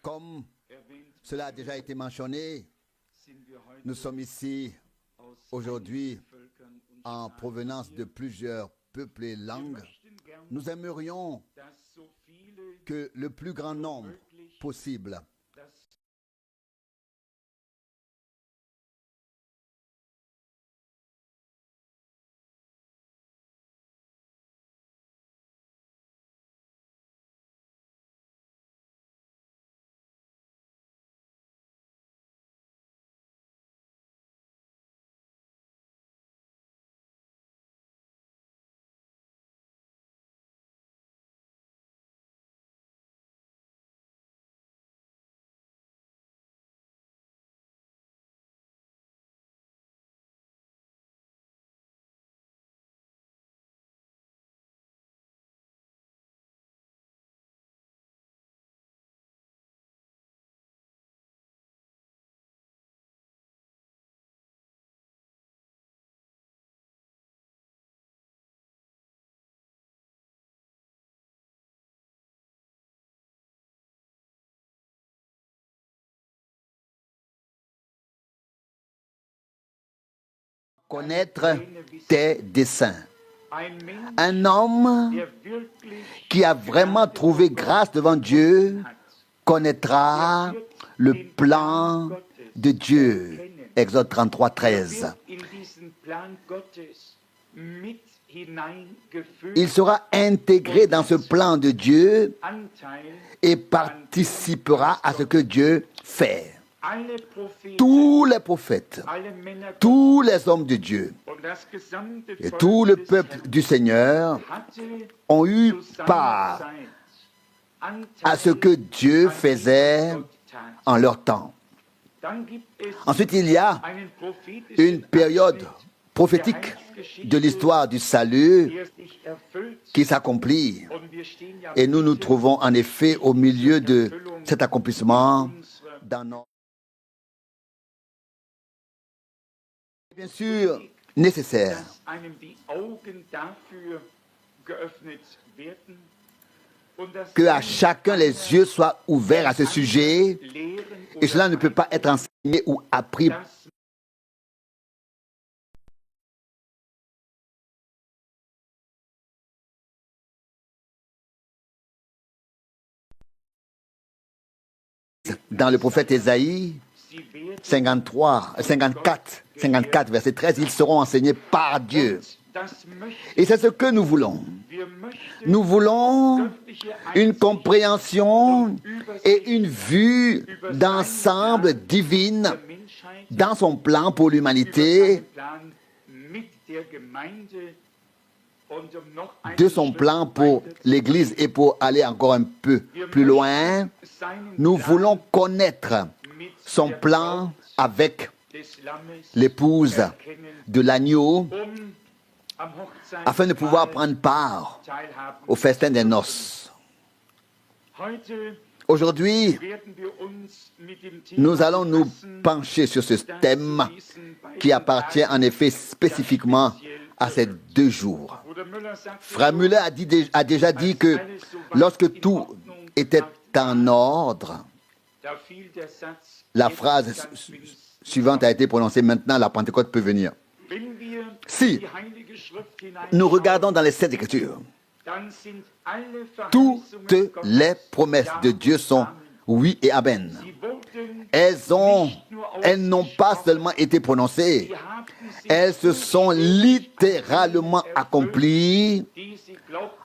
Comme cela a déjà été mentionné, nous sommes ici aujourd'hui en provenance de plusieurs peuples et langues. Nous aimerions que le plus grand nombre possible connaître tes desseins. Un homme qui a vraiment trouvé grâce devant Dieu connaîtra le plan de Dieu. Exode 33, 13. Il sera intégré dans ce plan de Dieu et participera à ce que Dieu fait. Tous les prophètes, tous les hommes de Dieu et tout le peuple du Seigneur ont eu part à ce que Dieu faisait en leur temps. Ensuite, il y a une période prophétique de l'histoire du salut qui s'accomplit. Et nous nous trouvons en effet au milieu de cet accomplissement dans notre... Bien sûr, nécessaire que à chacun les yeux soient ouverts à ce sujet, et cela ne peut pas être enseigné ou appris. Dans le prophète Ésaïe 54, verset 13, ils seront enseignés par Dieu. Et c'est ce que nous voulons. Nous voulons une compréhension et une vue d'ensemble divine dans son plan pour l'humanité, de son plan pour l'Église et pour aller encore un peu plus loin. Nous voulons connaître son plan avec l'épouse de l'agneau afin de pouvoir prendre part au festin des noces. Aujourd'hui, nous allons nous pencher sur ce thème qui appartient en effet spécifiquement à ces 2 jours. Frère Müller a déjà dit que lorsque tout était en ordre, la phrase suivante a été prononcée: maintenant la Pentecôte peut venir. Si nous regardons dans les Saintes Écritures, toutes les promesses de Dieu sont oui et amen. Elles n'ont pas seulement été prononcées, elles se sont littéralement accomplies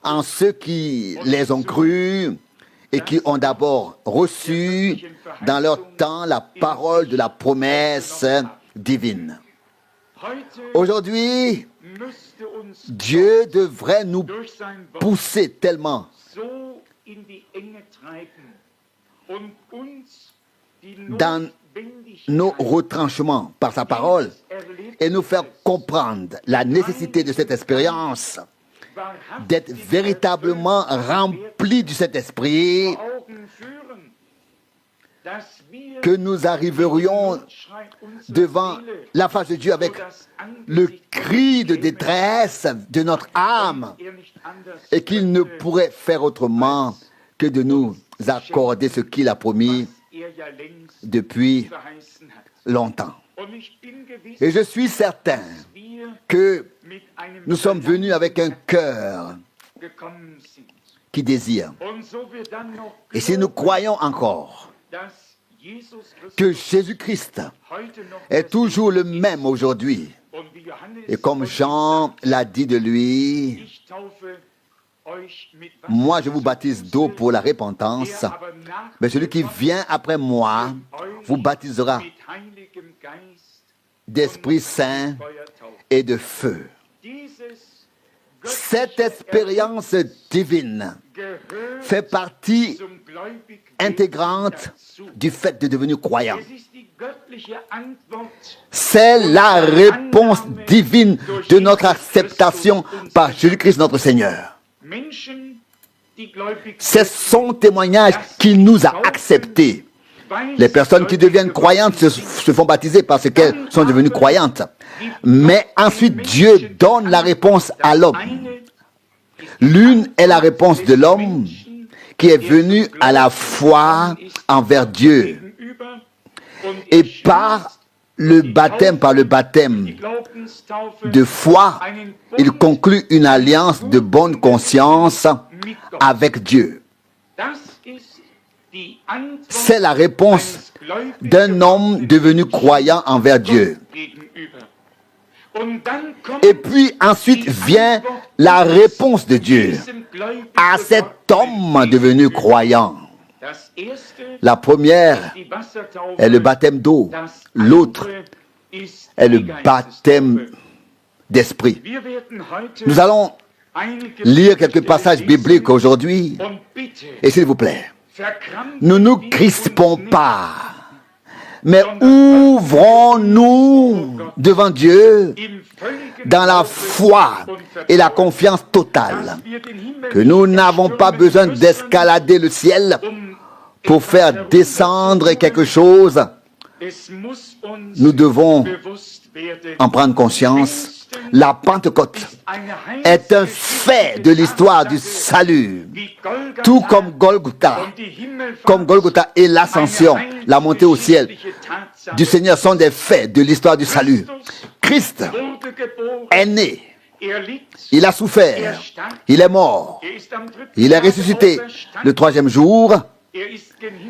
en ceux qui les ont crues et qui ont d'abord reçu dans leur temps la parole de la promesse divine. Aujourd'hui, Dieu devrait nous pousser tellement dans nos retranchements par sa parole et nous faire comprendre la nécessité de cette expérience, d'être véritablement remplis du Saint-Esprit, que nous arriverions devant la face de Dieu avec le cri de détresse de notre âme et qu'il ne pourrait faire autrement que de nous accorder ce qu'il a promis depuis longtemps. Et je suis certain que nous sommes venus avec un cœur qui désire. Et si nous croyons encore que Jésus-Christ est toujours le même aujourd'hui, et comme Jean l'a dit de lui, moi je vous baptise d'eau pour la repentance, mais celui qui vient après moi vous baptisera d'Esprit Saint et de feu. Cette expérience divine fait partie intégrante du fait de devenir croyant. C'est la réponse divine de notre acceptation par Jésus-Christ notre Seigneur. C'est son témoignage qui nous a acceptés. Les personnes qui deviennent croyantes se font baptiser parce qu'elles sont devenues croyantes. Mais ensuite, Dieu donne la réponse à l'homme. L'une est la réponse de l'homme qui est venu à la foi envers Dieu. Et par le baptême de foi, il conclut une alliance de bonne conscience avec Dieu. C'est la réponse d'un homme devenu croyant envers Dieu. Et puis ensuite vient la réponse de Dieu à cet homme devenu croyant. La première est le baptême d'eau, l'autre est le baptême d'esprit. Nous allons lire quelques passages bibliques aujourd'hui. Et s'il vous plaît, ne nous crispons pas, mais ouvrons-nous devant Dieu dans la foi et la confiance totale que nous n'avons pas besoin d'escalader le ciel pour faire descendre quelque chose. Nous devons en prendre conscience. La Pentecôte est un fait de l'histoire du salut, tout comme Golgotha et l'ascension, la montée au ciel du Seigneur sont des faits de l'histoire du salut. Christ est né, il a souffert, il est mort, il est ressuscité le troisième jour,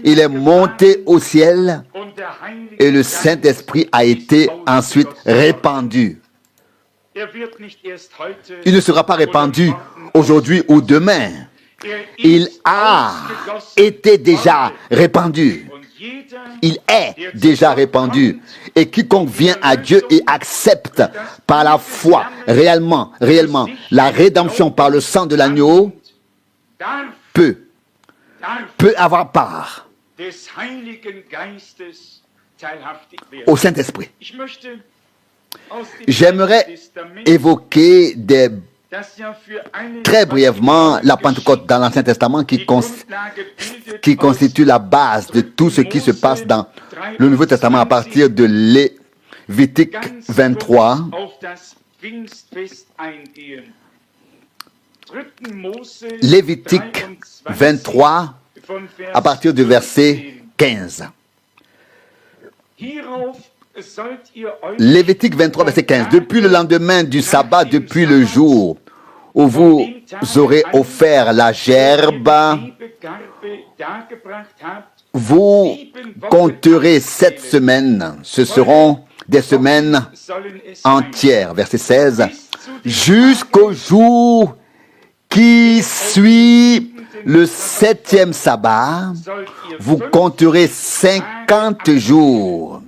il est monté au ciel et le Saint-Esprit a été ensuite répandu. Il ne sera pas répandu aujourd'hui ou demain. Il a été déjà répandu. Il est déjà répandu. Et quiconque vient à Dieu et accepte par la foi réellement la rédemption par le sang de l'agneau peut avoir part au Saint-Esprit. J'aimerais évoquer très brièvement la Pentecôte dans l'Ancien Testament qui constitue la base de tout ce qui se passe dans le Nouveau Testament à partir de Lévitique 23. Lévitique 23 à partir du verset 15. Lévitique 23, verset 15. Depuis le lendemain du sabbat, depuis le jour où vous aurez offert la gerbe, vous compterez 7 semaines. Ce seront des semaines entières. Verset 16. Jusqu'au jour qui suit le 7e sabbat, vous compterez 50 jours.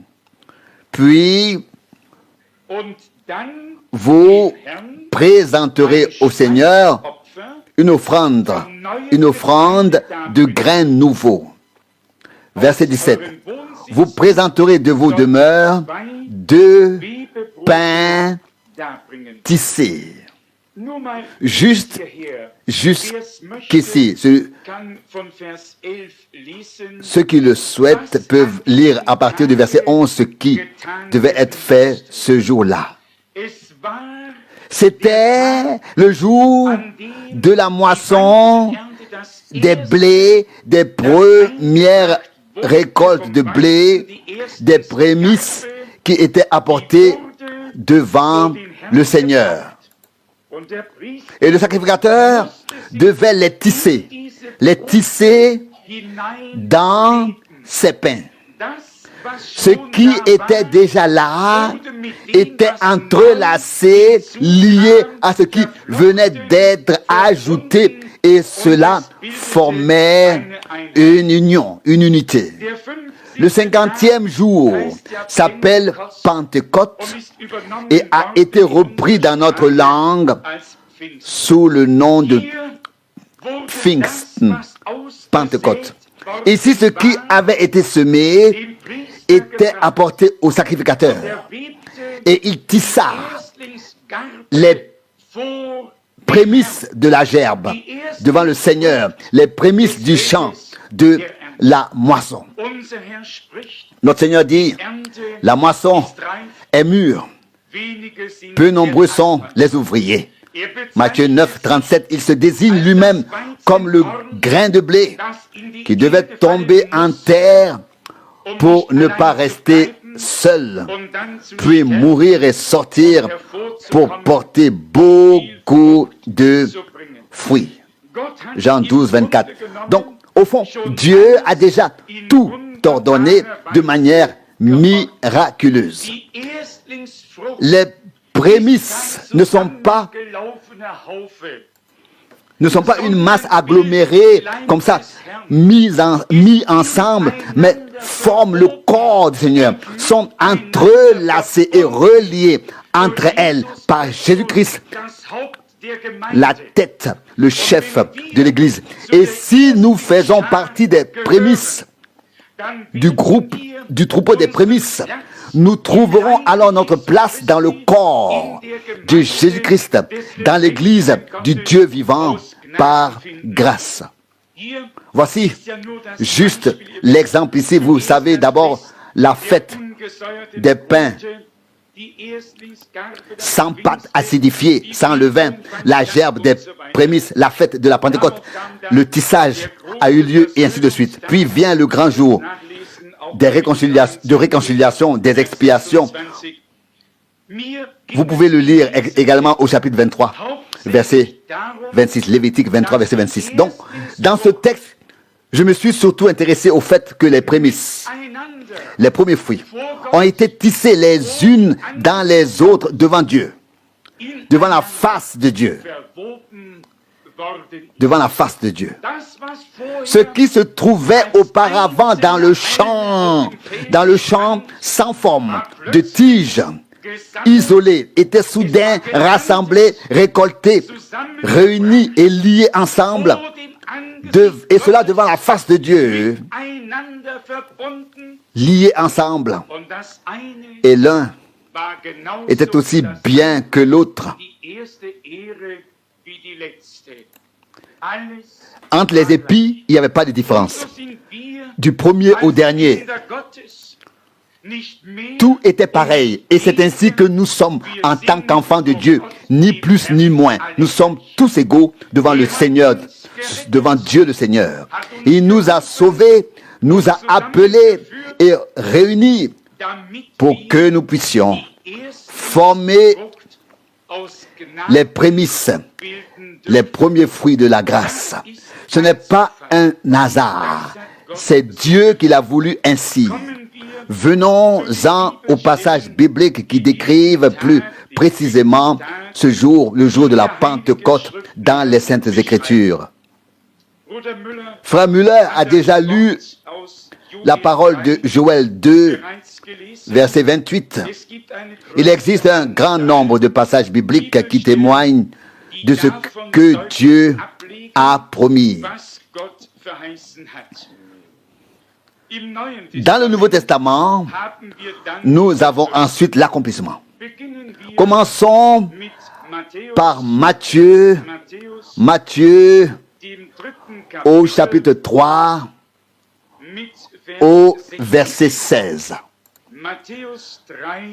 Puis, vous présenterez au Seigneur une offrande de grains nouveaux. Verset 17. Vous présenterez de vos demeures 2 pains tissés. Jusqu'ici, ceux qui le souhaitent peuvent lire à partir du verset 11 ce qui devait être fait ce jour-là. C'était le jour de la moisson des blés, des premières récoltes de blé, des prémices qui étaient apportées devant le Seigneur. Et le sacrificateur devait les tisser dans ses pains. Ce qui était déjà là était entrelacé, lié à ce qui venait d'être ajouté, et cela formait une union, une unité. Le 50e jour s'appelle Pentecôte et a été repris dans notre langue sous le nom de Pfingsten, Pentecôte. Ici, ce qui avait été semé était apporté au sacrificateur. Et il tissa les prémices de la gerbe devant le Seigneur, les prémices du champ, de la moisson. Notre Seigneur dit, la moisson est mûre, peu nombreux sont les ouvriers. Matthieu 9, 37, il se désigne lui-même comme le grain de blé qui devait tomber en terre pour ne pas rester seul, puis mourir et sortir pour porter beaucoup de fruits. Jean 12, 24. Donc, au fond, Dieu a déjà tout ordonné de manière miraculeuse. Les prémices ne sont pas une masse agglomérée comme ça, mis ensemble, mais forment le corps du Seigneur, sont entrelacées et reliées entre elles par Jésus-Christ, la tête, le chef de l'Église. Et si nous faisons partie des prémices, du troupeau des prémices, nous trouverons alors notre place dans le corps de Jésus-Christ, dans l'Église du Dieu vivant par grâce. Voici juste l'exemple ici. Vous savez d'abord la fête des pains sans pâte acidifiée, sans levain, la gerbe des prémices, la fête de la Pentecôte, le tissage a eu lieu et ainsi de suite. Puis vient le grand jour de réconciliation, des expiations. Vous pouvez le lire également au chapitre 23, verset 26, Lévitique 23, verset 26. Donc, dans ce texte, je me suis surtout intéressé au fait que les prémices, les premiers fruits, ont été tissés les unes dans les autres devant Dieu, devant la face de Dieu. Devant la face de Dieu. Ce qui se trouvait auparavant dans le champ sans forme, de tiges, isolées, était soudain rassemblé, récolté, réunis et liés ensemble, et cela devant la face de Dieu, liés ensemble. Et l'un était aussi bien que l'autre. Entre les épis, il n'y avait pas de différence. Du premier au dernier, tout était pareil. Et c'est ainsi que nous sommes en tant qu'enfants de Dieu, ni plus ni moins. Nous sommes tous égaux devant le Seigneur, devant Dieu le Seigneur. Il nous a sauvés, nous a appelés et réunis pour que nous puissions former les prémices, les premiers fruits de la grâce. Ce n'est pas un hasard, c'est Dieu qui l'a voulu ainsi. Venons-en au passage biblique qui décrivent plus précisément ce jour, le jour de la Pentecôte dans les Saintes Écritures. Frère Müller a déjà lu la parole de Joël 2, verset 28. Il existe un grand nombre de passages bibliques qui témoignent de ce que Dieu a promis. Dans le Nouveau Testament, nous avons ensuite l'accomplissement. Commençons par Matthieu au chapitre 3, au verset 16.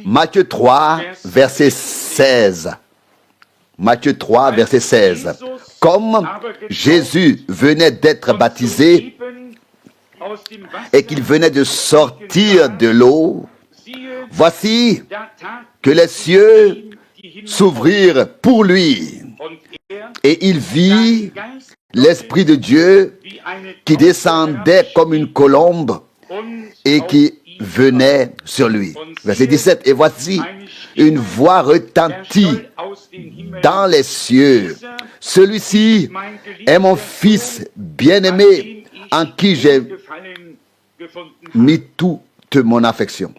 Matthieu 3, verset 16. Matthieu 3, verset 16. Comme Jésus venait d'être baptisé et qu'il venait de sortir de l'eau, voici que les cieux s'ouvrirent pour lui. Et il vit l'Esprit de Dieu qui descendait comme une colombe et qui venait sur lui. Verset 17. Et voici une voix retentit dans les cieux. Celui-ci est mon fils bien-aimé en qui j'ai mis toute mon affection.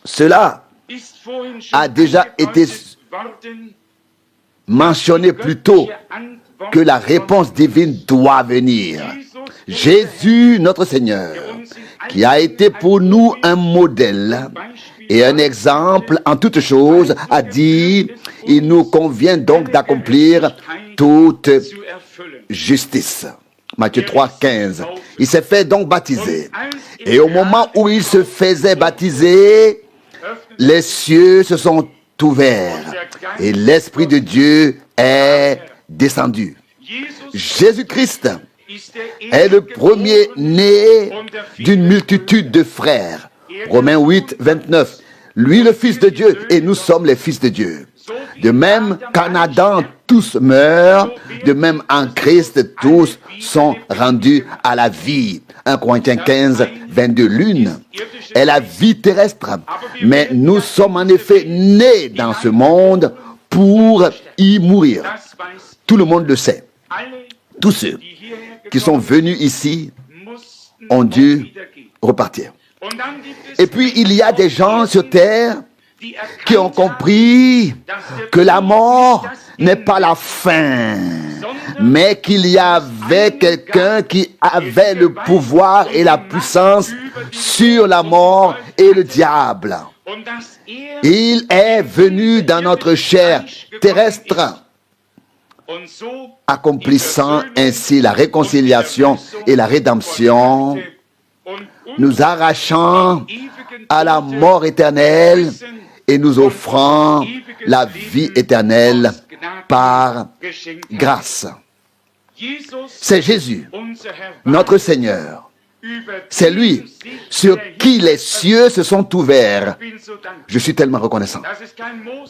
Cela a déjà été mentionné plus tôt que la réponse divine doit venir. Jésus, notre Seigneur, qui a été pour nous un modèle et un exemple en toutes choses, a dit, il nous convient donc d'accomplir toute justice. Matthieu 3, 15. Il s'est fait donc baptiser. Et au moment où il se faisait baptiser, les cieux se sont ouverts et l'Esprit de Dieu est descendu. Jésus-Christ est le premier-né d'une multitude de frères. Romains 8, 29. Lui le Fils de Dieu et nous sommes les fils de Dieu. De même qu'en Adam tous meurent, de même en Christ tous sont rendus à la vie. 1 Corinthiens 15, 22. L'une est la vie terrestre, mais nous sommes en effet nés dans ce monde pour y mourir. Tout le monde le sait. Tous ceux qui sont venus ici ont dû repartir. Et puis il y a des gens sur terre qui ont compris que la mort n'est pas la fin, mais qu'il y avait quelqu'un qui avait le pouvoir et la puissance sur la mort et le diable. Il est venu dans notre chair terrestre, accomplissant ainsi la réconciliation et la rédemption, nous arrachant à la mort éternelle et nous offrant la vie éternelle par grâce. C'est Jésus, notre Seigneur. C'est lui sur qui les cieux se sont ouverts. Je suis tellement reconnaissant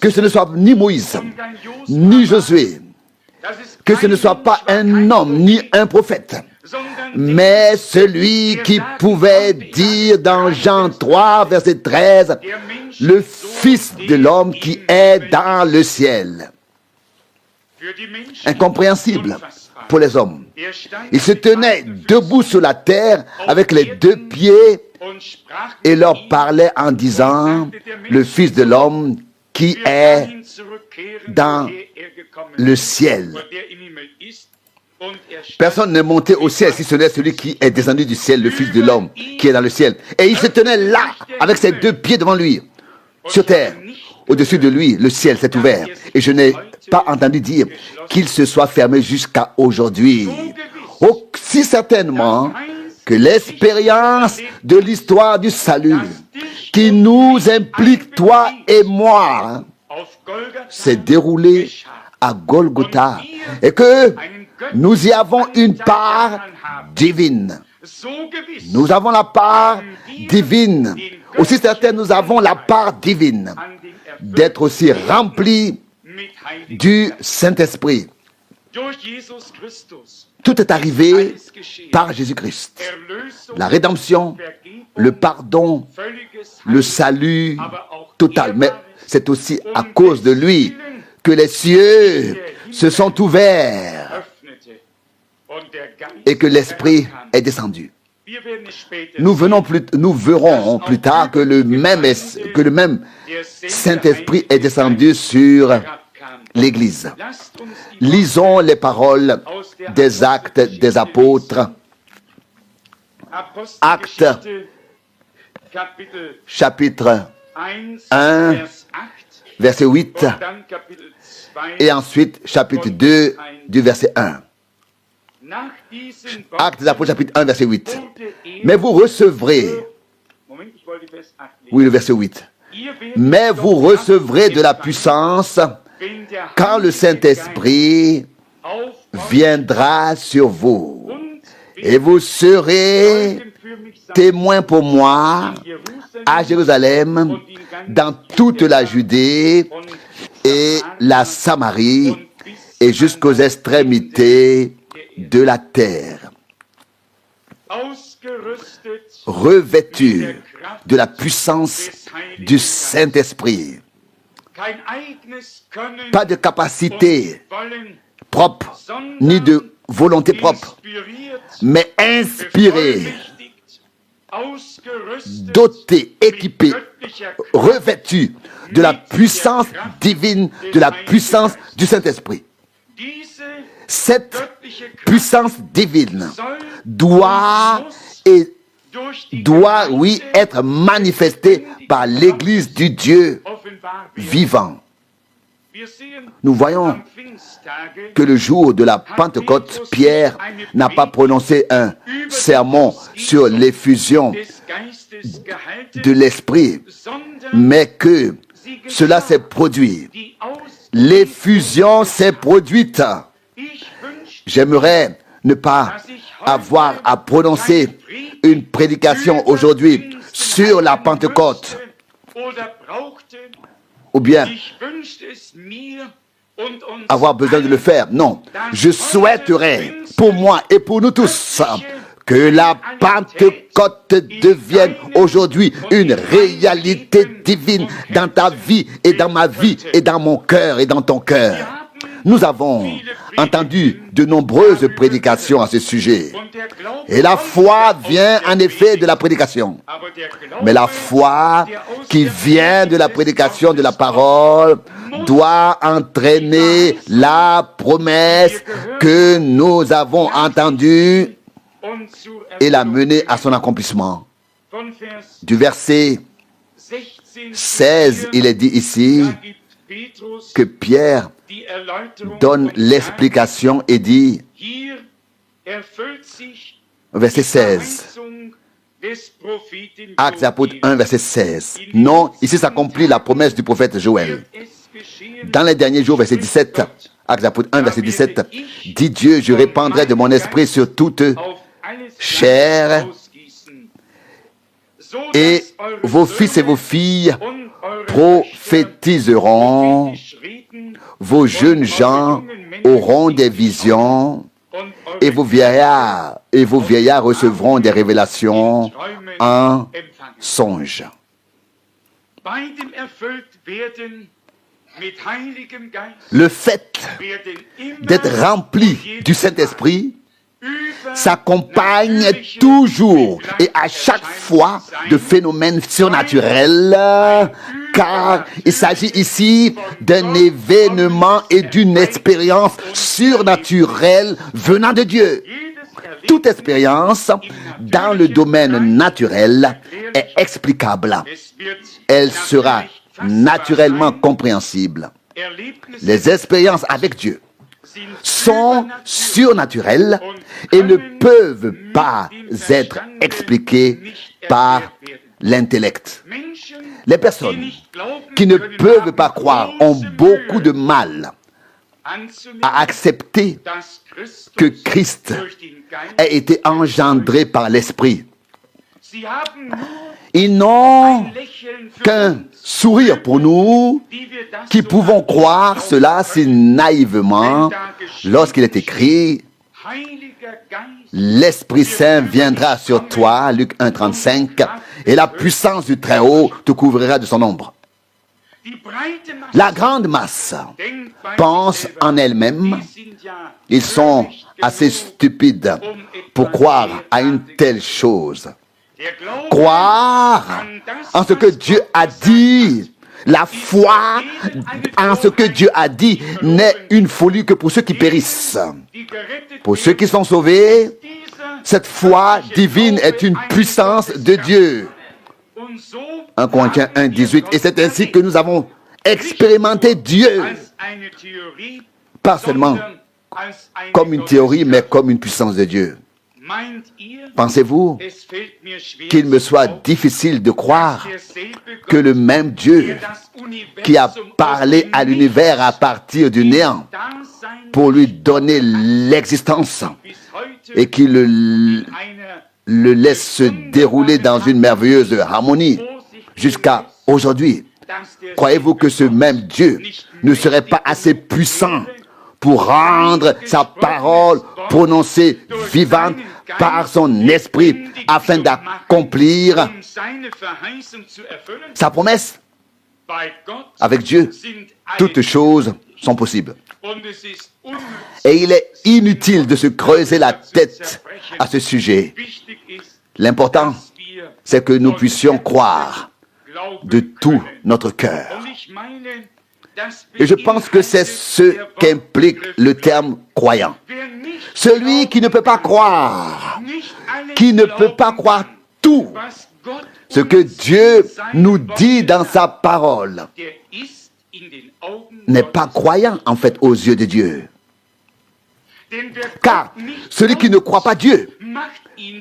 que ce ne soit ni Moïse, ni Josué, que ce ne soit pas un homme, ni un prophète, mais celui qui pouvait dire dans Jean 3, verset 13, le Fils de l'homme qui est dans le ciel. Incompréhensible pour les hommes. Il se tenait debout sur la terre avec les deux pieds et leur parlait en disant, le Fils de l'homme qui est dans le ciel. Personne n'est monté au ciel si ce n'est celui qui est descendu du ciel, le Fils de l'homme qui est dans le ciel. Et il se tenait là, avec ses deux pieds devant lui, sur terre. Au-dessus de lui, le ciel s'est ouvert. Et je n'ai pas entendu dire qu'il se soit fermé jusqu'à aujourd'hui. Aussi certainement que l'expérience de l'histoire du salut qui nous implique, toi et moi, s'est déroulée à Golgotha et que nous y avons une part divine. Nous avons la part divine. Aussi certain, nous avons la part divine d'être aussi remplis du Saint-Esprit. Tout est arrivé par Jésus-Christ. La rédemption, le pardon, le salut total. Mais c'est aussi à cause de lui que les cieux se sont ouverts et que l'Esprit est descendu. Nous verrons plus tard que le même Saint-Esprit est descendu sur l'Église. Lisons les paroles des Actes des Apôtres. Actes, chapitre 1, verset 8, et ensuite chapitre 2, du verset 1. Actes des Apôtres, chapitre 1, verset 8. Mais vous recevrez, oui, le verset 8. Mais vous recevrez de la puissance quand le Saint-Esprit viendra sur vous, et vous serez témoins pour moi à Jérusalem, dans toute la Judée et la Samarie, et jusqu'aux extrémités de la terre. Revêtus de la puissance du Saint-Esprit. Pas de capacité propre, ni de volonté propre, mais inspiré, doté, équipé, revêtu de la puissance divine, de la puissance du Saint-Esprit. Cette puissance divine doit, oui, être manifestée par l'Église du Dieu vivant. Nous voyons que le jour de la Pentecôte, Pierre n'a pas prononcé un sermon sur l'effusion de l'Esprit, mais que cela s'est produit. L'effusion s'est produite. J'aimerais ne pas avoir à prononcer une prédication aujourd'hui sur la Pentecôte, ou bien avoir besoin de le faire. Non, je souhaiterais pour moi et pour nous tous que la Pentecôte devienne aujourd'hui une réalité divine dans ta vie et dans ma vie et dans mon cœur et dans ton cœur. Nous avons entendu de nombreuses prédications à ce sujet. Et la foi vient en effet de la prédication. Mais la foi qui vient de la prédication de la parole doit entraîner la promesse que nous avons entendue et la mener à son accomplissement. Du verset 16, il est dit ici que Pierre donne l'explication et dit, verset 16, Actes des Apôtres 1, verset 16. Non, ici s'accomplit la promesse du prophète Joël. Dans les derniers jours, verset 17, Actes des Apôtres 1, verset 17, dit Dieu, je répandrai de mon esprit sur toute chair, et vos fils et vos filles prophétiseront, vos jeunes gens auront des visions, et vos vieillards recevront des révélations en songe. Le fait d'être rempli du Saint-Esprit s'accompagne toujours et à chaque fois de phénomènes surnaturels, car il s'agit ici d'un événement et d'une expérience surnaturelle venant de Dieu. Toute expérience dans le domaine naturel est explicable. Elle sera naturellement compréhensible. Les expériences avec Dieu sont surnaturelles et ne peuvent pas être expliquées par l'intellect. Les personnes qui ne peuvent pas croire ont beaucoup de mal à accepter que Christ ait été engendré par l'Esprit. Ils n'ont qu'un sourire pour nous qui pouvons croire cela si naïvement lorsqu'il est écrit « L'Esprit Saint viendra sur toi » Luc 1, 35, et la puissance du Très-Haut te couvrira de son ombre. La grande masse pense en elle-même. Ils sont assez stupides pour croire à une telle chose. Croire en ce que Dieu a dit. La foi en ce que Dieu a dit n'est une folie que pour ceux qui périssent. Pour ceux qui sont sauvés, cette foi divine est une puissance de Dieu. 1 Corinthiens 1, 18. Et c'est ainsi que nous avons expérimenté Dieu. Pas seulement comme une théorie, mais comme une puissance de Dieu. Pensez-vous qu'il me soit difficile de croire que le même Dieu qui a parlé à l'univers à partir du néant pour lui donner l'existence et qui le laisse se dérouler dans une merveilleuse harmonie jusqu'à aujourd'hui, croyez-vous que ce même Dieu ne serait pas assez puissant pour rendre sa parole prononcée vivante par son esprit afin d'accomplir sa promesse? Avec Dieu, toutes choses sont possibles. Et il est inutile de se creuser la tête à ce sujet. L'important, c'est que nous puissions croire de tout notre cœur. Et je pense que c'est ce qu'implique le terme croyant. Celui qui ne peut pas croire, qui ne peut pas croire tout ce que Dieu nous dit dans sa parole, n'est pas croyant en fait aux yeux de Dieu. Car celui qui ne croit pas Dieu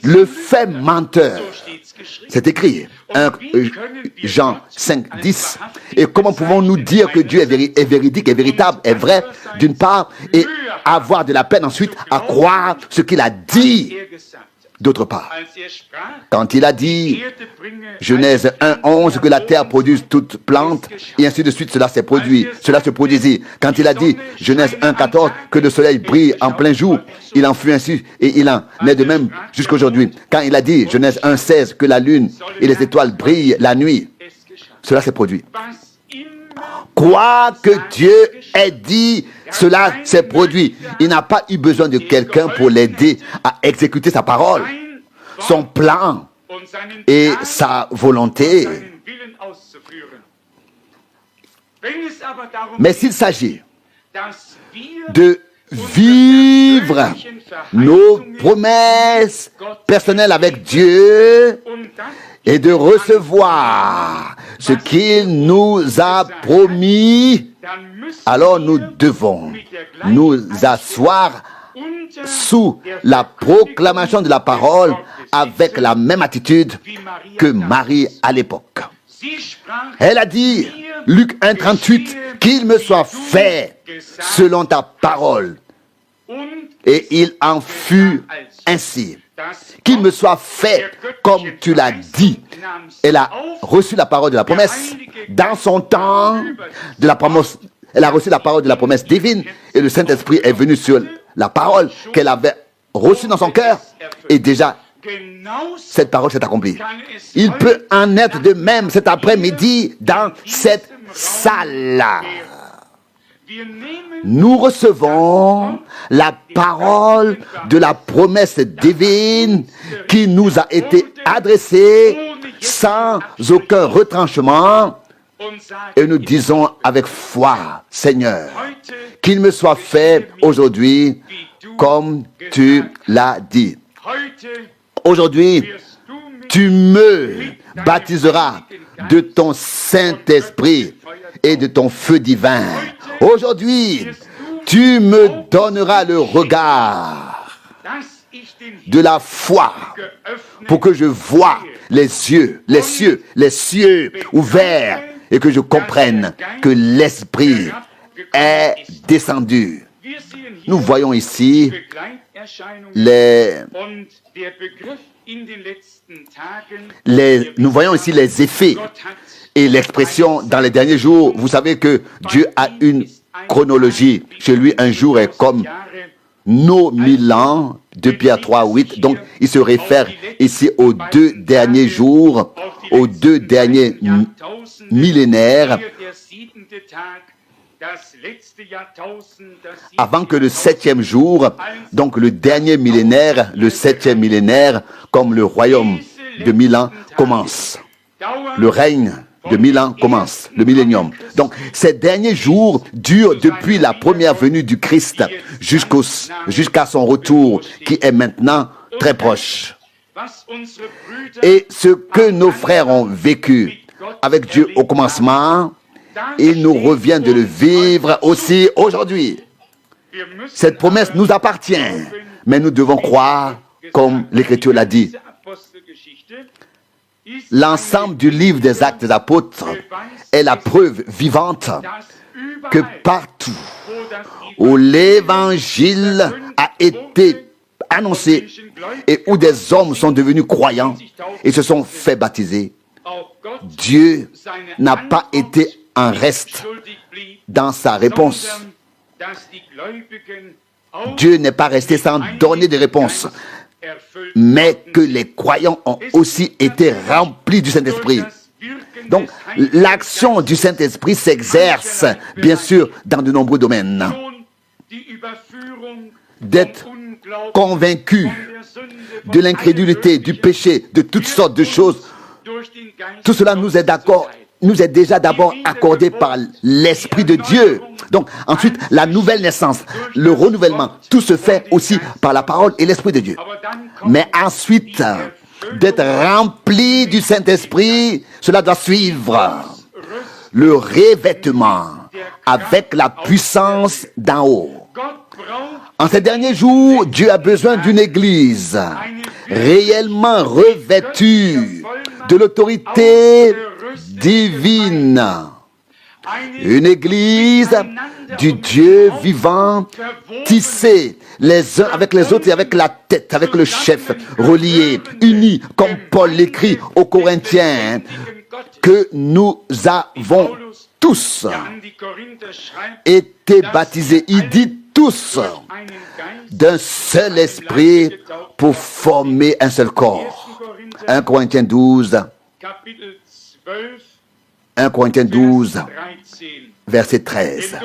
le fait menteur. C'est écrit, 1 Jean 5, 10. Et comment pouvons-nous dire que Dieu est véridique, est véritable, est vrai, d'une part, et avoir de la peine ensuite à croire ce qu'il a dit, d'autre part? Quand il a dit, Genèse 1, 11, que la terre produise toute plante, et ainsi de suite, cela s'est produit, cela se produisit. Quand il a dit, Genèse 1, 14, que le soleil brille en plein jour, il en fut ainsi, et il en est de même jusqu'aujourd'hui. Quand il a dit, Genèse 1, 16, que la lune et les étoiles brillent la nuit, cela s'est produit. Quoi que Dieu ait dit, cela s'est produit. Il n'a pas eu besoin de quelqu'un pour l'aider à exécuter sa parole, son plan et sa volonté. Mais s'il s'agit de vivre nos promesses personnelles avec Dieu et de recevoir ce qu'il nous a promis, alors nous devons nous asseoir sous la proclamation de la parole avec la même attitude que Marie à l'époque. Elle a dit, Luc 1, 38, qu'il me soit fait selon ta parole. Et il en fut ainsi. Qu'il me soit fait comme tu l'as dit. Elle a reçu la parole de la promesse dans son temps de la promesse. Elle a reçu la parole de la promesse divine et le Saint-Esprit est venu sur la parole qu'elle avait reçue dans son cœur et déjà cette parole s'est accomplie. Il peut en être de même cet après-midi dans cette salle. Nous recevons la parole de la promesse divine qui nous a été adressée sans aucun retranchement et nous disons avec foi, Seigneur, qu'il me soit fait aujourd'hui comme tu l'as dit. Aujourd'hui, tu me baptiseras de ton Saint-Esprit et de ton feu divin. Aujourd'hui, tu me donneras le regard de la foi pour que je voie les cieux ouverts et que je comprenne que l'Esprit est descendu. Nous voyons ici les effets et l'expression dans les derniers jours. Vous savez que Dieu a une chronologie. Chez lui, un jour est comme nos 1000 ans, 2 Pierre 3, 8. Donc, il se réfère ici aux 2 derniers jours, aux 2 derniers millénaires, avant que le 7e jour, donc le dernier millénaire, le 7e millénaire, comme le royaume de 1000 ans commence. Le règne de 1000 ans commence, le millénium. Donc, ces derniers jours durent depuis la première venue du Christ jusqu'à son retour, qui est maintenant très proche. Et ce que nos frères ont vécu avec Dieu au commencement, il nous revient de le vivre aussi aujourd'hui. Cette promesse nous appartient, mais nous devons croire comme l'Écriture l'a dit. L'ensemble du livre des Actes des Apôtres est la preuve vivante que partout où l'Évangile a été annoncé et où des hommes sont devenus croyants et se sont fait baptiser, Dieu n'a pas été en reste dans sa réponse. Dieu n'est pas resté sans donner de réponse, mais que les croyants ont aussi été remplis du Saint-Esprit. Donc, l'action du Saint-Esprit s'exerce, bien sûr, dans de nombreux domaines. D'être convaincu de l'incrédulité, du péché, de toutes sortes de choses, tout cela nous est déjà d'abord accordé par l'Esprit de Dieu. Donc, ensuite, la nouvelle naissance, le renouvellement, tout se fait aussi par la parole et l'Esprit de Dieu. Mais ensuite, d'être rempli du Saint-Esprit, cela doit suivre le revêtement avec la puissance d'en haut. En ces derniers jours, Dieu a besoin d'une église réellement revêtue de l'autorité divine. Une église du Dieu vivant, tissée les uns avec les autres et avec la tête, avec le chef, reliés, unis, comme Paul l'écrit aux Corinthiens, que nous avons tous été baptisés. Il dit tous d'un seul esprit pour former un seul corps. 1 Corinthiens 12, 1 Corinthiens 12, verset 13.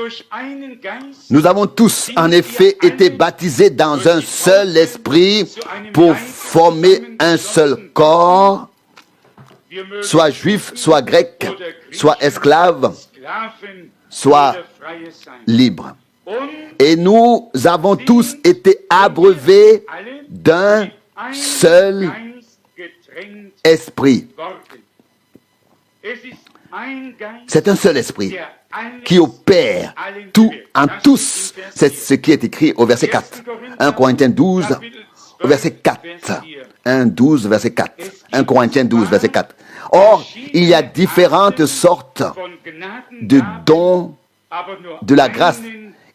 Nous avons tous, en effet, été baptisés dans un seul esprit pour former un seul corps, soit juif, soit grec, soit esclave, soit libre. Et nous avons tous été abreuvés d'un seul esprit. C'est un seul esprit qui opère tout en tous. C'est ce qui est écrit au verset 4. 1 Corinthiens 12, au verset 4. 1 12, verset 4. 1 Corinthiens 12, verset 4. Or, il y a différentes sortes de dons de la grâce.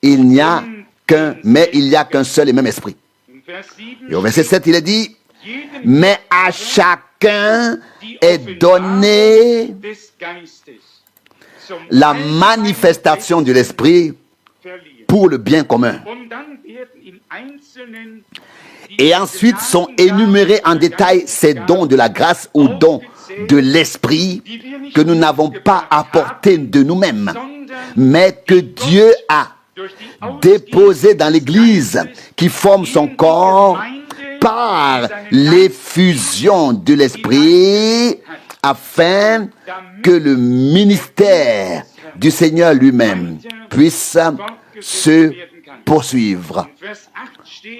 Il n'y a qu'un seul et même esprit. Et au verset 7, il est dit, mais à chacun est donné la manifestation de l'esprit pour le bien commun. Et ensuite sont énumérés en détail ces dons de la grâce ou dons de l'esprit que nous n'avons pas apportés de nous-mêmes, mais que Dieu a déposé dans l'Église qui forme son corps par l'effusion de l'Esprit afin que le ministère du Seigneur lui-même puisse se poursuivre.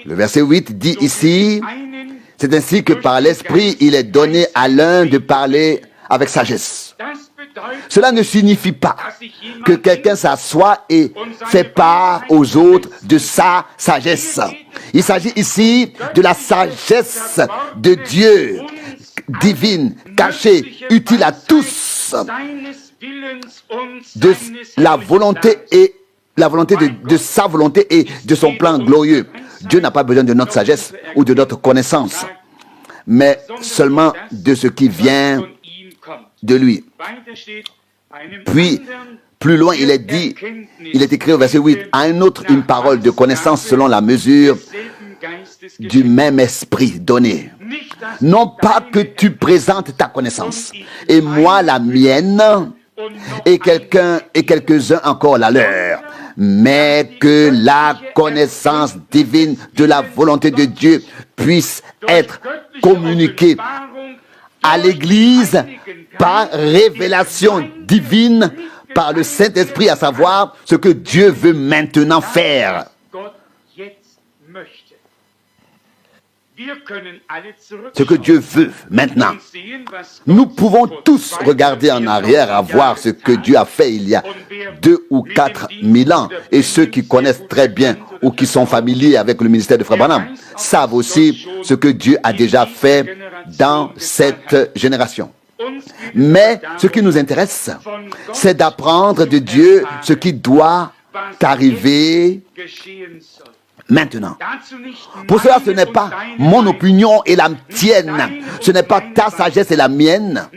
Le verset 8 dit ici, c'est ainsi que par l'Esprit, il est donné à l'un de parler avec sagesse. Cela ne signifie pas que quelqu'un s'assoit et fait part aux autres de sa sagesse. Il s'agit ici de la sagesse de Dieu, divine, cachée, utile à tous, de la volonté et de sa volonté et de son plan glorieux. Dieu n'a pas besoin de notre sagesse ou de notre connaissance, mais seulement de ce qui vient de lui. Puis, plus loin, il est écrit au verset 8, à un autre une parole de connaissance selon la mesure du même esprit donné. Non pas que tu présentes ta connaissance, et moi la mienne, et quelques-uns encore la leur, mais que la connaissance divine de la volonté de Dieu puisse être communiquée à l'Église par révélation divine, par le Saint-Esprit, à savoir ce que Dieu veut maintenant faire. ce que Dieu veut maintenant. Nous pouvons tous regarder en arrière à voir ce que Dieu a fait il y a 2 ou 4 000 ans. Et ceux qui connaissent très bien ou qui sont familiers avec le ministère de Frère Branham savent aussi ce que Dieu a déjà fait dans cette génération. Mais ce qui nous intéresse, c'est d'apprendre de Dieu ce qui doit arriver maintenant. Pour cela, ce n'est pas mon opinion et la tienne. Ce n'est pas ta sagesse et la mienne.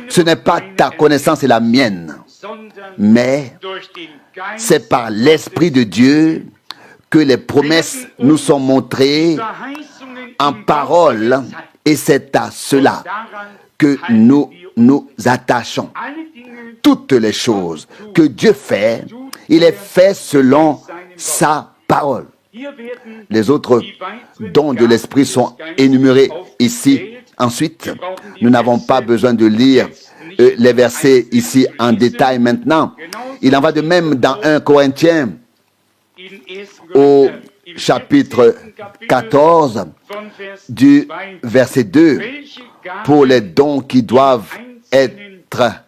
Ce n'est pas ta connaissance et la mienne. Mais c'est par l'Esprit de Dieu que les promesses nous sont montrées en parole. Et c'est à cela que nous nous attachons. Toutes les choses que Dieu fait, il est fait selon sa parole. Les autres dons de l'Esprit sont énumérés ici. Ensuite, nous n'avons pas besoin de lire les versets ici en détail maintenant. Il en va de même dans 1 Corinthiens au chapitre 14 du verset 2 pour les dons qui doivent être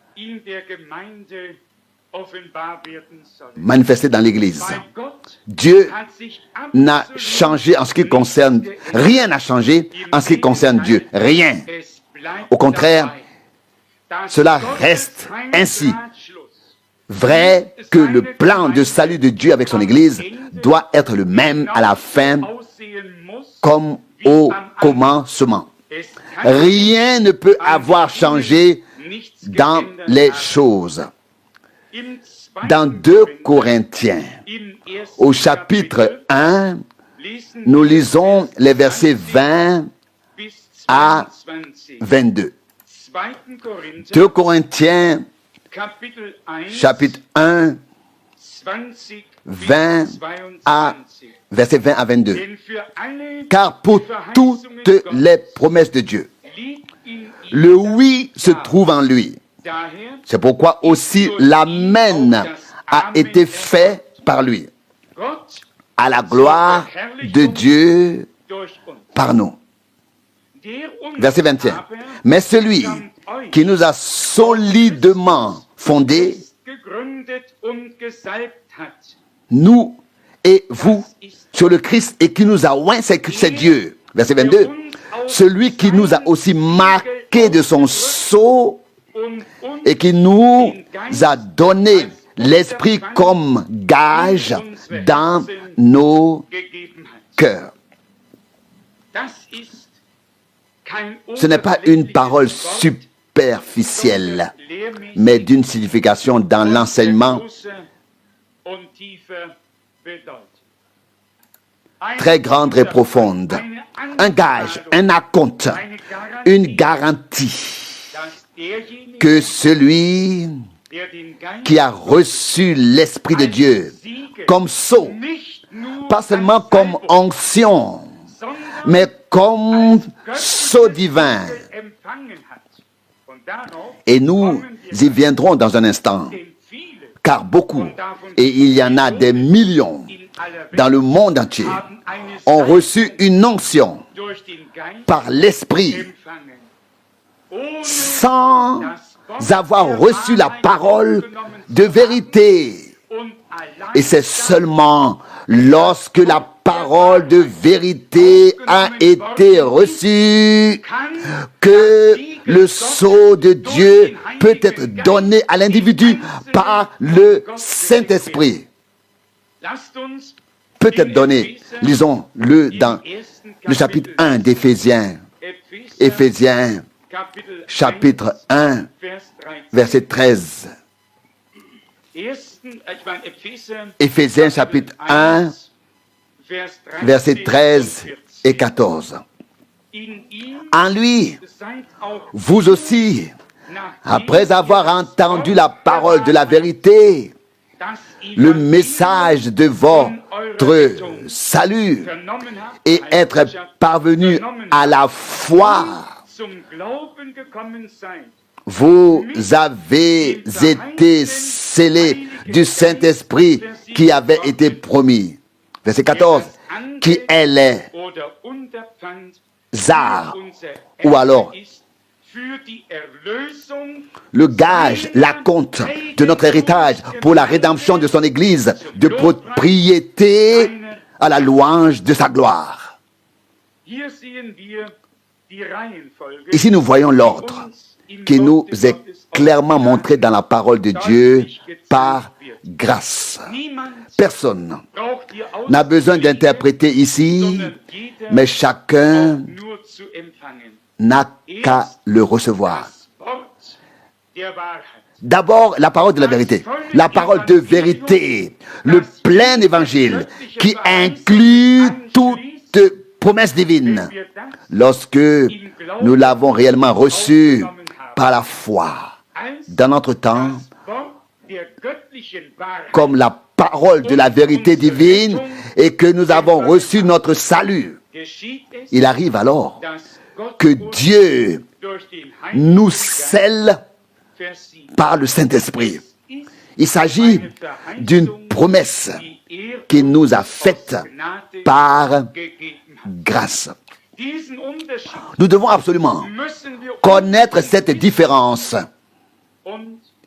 manifestés dans l'Église. Dieu n'a changé en ce qui concerne, rien n'a changé en ce qui concerne Dieu, rien. Au contraire, cela reste ainsi. Vrai que le plan de salut de Dieu avec son Église doit être le même à la fin comme au commencement. Rien ne peut avoir changé dans les choses. Dans 2 Corinthiens, au chapitre 1, nous lisons les versets 20 à 22. 2 Corinthiens, chapitre 1, 20 à, versets 20 à 22. Car pour toutes les promesses de Dieu, le oui se trouve en lui. C'est pourquoi aussi l'amen a été fait par lui, à la gloire de Dieu par nous. Verset 21. Mais celui qui nous a solidement fondés, nous et vous, sur le Christ, et qui nous a oint, c'est Dieu. Verset 22. Celui qui nous a aussi marqué de son sceau et qui nous a donné l'Esprit comme gage dans nos cœurs. Ce n'est pas une parole superficielle, mais d'une signification dans l'enseignement très grande et profonde. Un gage, un acompte, une garantie que celui qui a reçu l'Esprit de Dieu comme sceau, pas seulement comme onction, mais comme sceau divin. Et nous y viendrons dans un instant, car beaucoup, et il y en a des millions dans le monde entier, ont reçu une onction par l'Esprit sans avoir reçu la parole de vérité. Et c'est seulement lorsque la parole de vérité a été reçue que le sceau de Dieu peut être donné à l'individu par le Saint-Esprit. Peut être donné, lisons-le dans le chapitre 1 d'Éphésiens. Éphésiens, chapitre 1, verset 13. Éphésiens, chapitre 1, versets 13 et 14. En lui, vous aussi, après avoir entendu la parole de la vérité, le message de votre salut, et être parvenu à la foi, vous avez été scellés du Saint-Esprit qui avait été promis. Verset 14. Qui est arts, ou alors le gage, la compte de notre héritage pour la rédemption de son Église, de propriété à la louange de sa gloire. Ici, nous voyons l'ordre qui nous est clairement montré dans la parole de Dieu par grâce. Personne n'a besoin d'interpréter ici, mais chacun n'a qu'à le recevoir. D'abord, la parole de la vérité, la parole de vérité, le plein évangile qui inclut toute promesse divine. Lorsque nous l'avons réellement reçu par la foi, dans notre temps, comme la parole de la vérité divine et que nous avons reçu notre salut, il arrive alors que Dieu nous scelle par le Saint-Esprit. Il s'agit d'une promesse qu'il nous a faite par grâce. Nous devons absolument connaître cette différence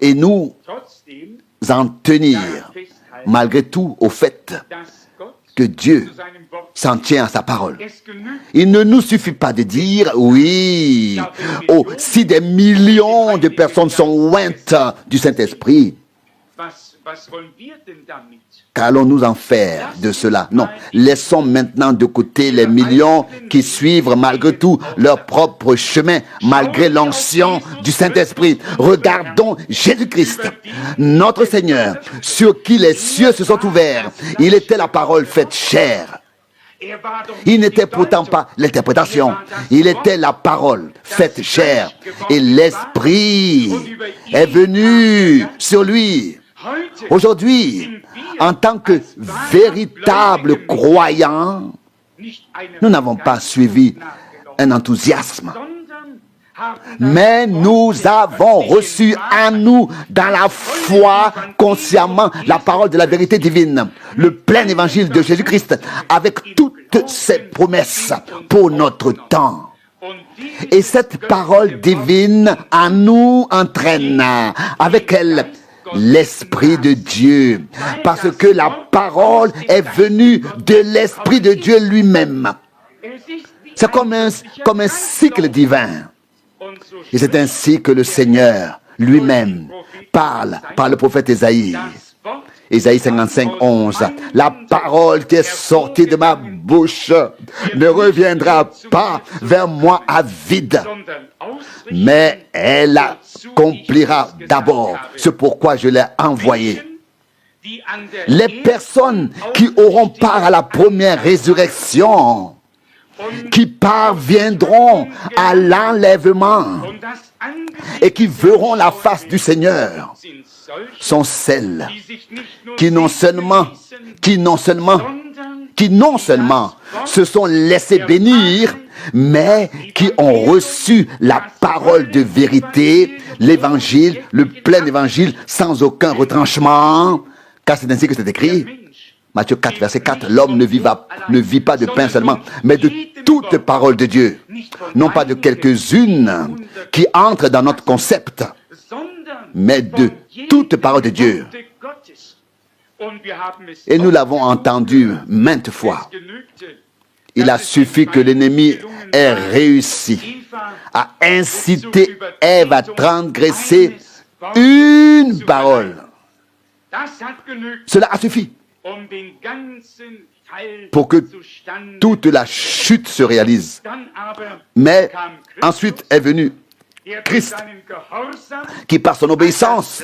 et nous en tenir malgré tout au fait que Dieu s'en tient à sa parole. Il ne nous suffit pas de dire oui, oh, si des millions de personnes sont ointes du Saint-Esprit, qu'allons-nous en faire de cela? Non, laissons maintenant de côté les millions qui suivent malgré tout leur propre chemin, malgré l'onction du Saint-Esprit. Regardons Jésus-Christ, notre Seigneur, sur qui les cieux se sont ouverts. Il était la parole faite chair. Il n'était pourtant pas l'interprétation, il était la parole faite chair. Et l'Esprit est venu sur lui. Aujourd'hui, en tant que véritables croyants, nous n'avons pas suivi un enthousiasme, mais nous avons reçu en nous, dans la foi, consciemment, la parole de la vérité divine, le plein évangile de Jésus-Christ, avec toutes ses promesses pour notre temps. Et cette parole divine en nous entraîne, avec elle, l'Esprit de Dieu, parce que la parole est venue de l'Esprit de Dieu lui-même. C'est comme un cycle divin. Et c'est ainsi que le Seigneur lui-même parle par le prophète Ésaïe. Ésaïe 55, 11. La parole qui est sortie de ma bouche ne reviendra pas vers moi à vide, mais elle accomplira d'abord ce pourquoi je l'ai envoyée. Les personnes qui auront part à la première résurrection, qui parviendront à l'enlèvement et qui verront la face du Seigneur, sont celles qui non seulement se sont laissées bénir, mais qui ont reçu la parole de vérité, l'évangile, le plein évangile, sans aucun retranchement, car c'est ainsi que c'est écrit. Matthieu 4, verset 4, l'homme ne vit pas de pain seulement, mais de toute parole de Dieu. Non pas de quelques-unes qui entrent dans notre concept, mais de toute parole de Dieu. Et nous l'avons entendu maintes fois. Il a suffi que l'ennemi ait réussi à inciter Ève à transgresser une parole. Cela a suffi pour que toute la chute se réalise. Mais ensuite est venu Christ, qui par son obéissance,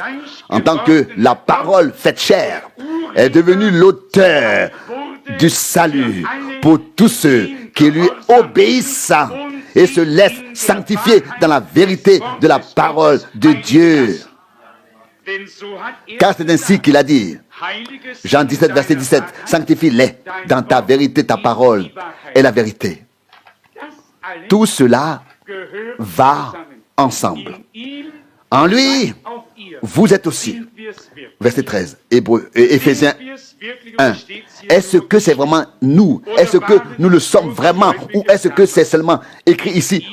en tant que la parole faite chair, est devenu l'auteur du salut pour tous ceux qui lui obéissent et se laissent sanctifier dans la vérité de la parole de Dieu. Car c'est ainsi qu'il a dit, Jean 17, verset 17, sanctifie-les dans ta vérité, ta parole est la vérité. Tout cela va ensemble. En lui, vous êtes aussi. Verset 13, Éphésiens 1. est-ce que c'est vraiment nous? Est-ce que nous le sommes vraiment? Ou est-ce que c'est seulement écrit ici?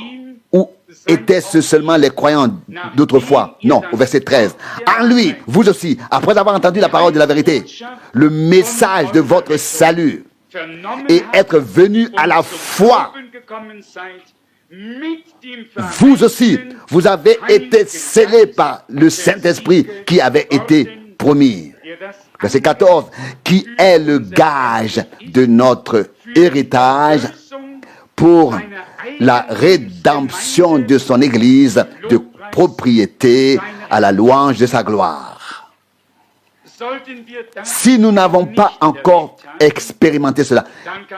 Ou étaient-ce seulement les croyants d'autrefois? Non, au verset 13. En lui, vous aussi, après avoir entendu la parole de la vérité, le message de votre salut, et être venu à la foi, vous aussi, vous avez été scellés par le Saint-Esprit qui avait été promis. Verset 14, qui est le gage de notre héritage pour la rédemption de son Église, de propriété à la louange de sa gloire. Si nous n'avons pas encore expérimenté cela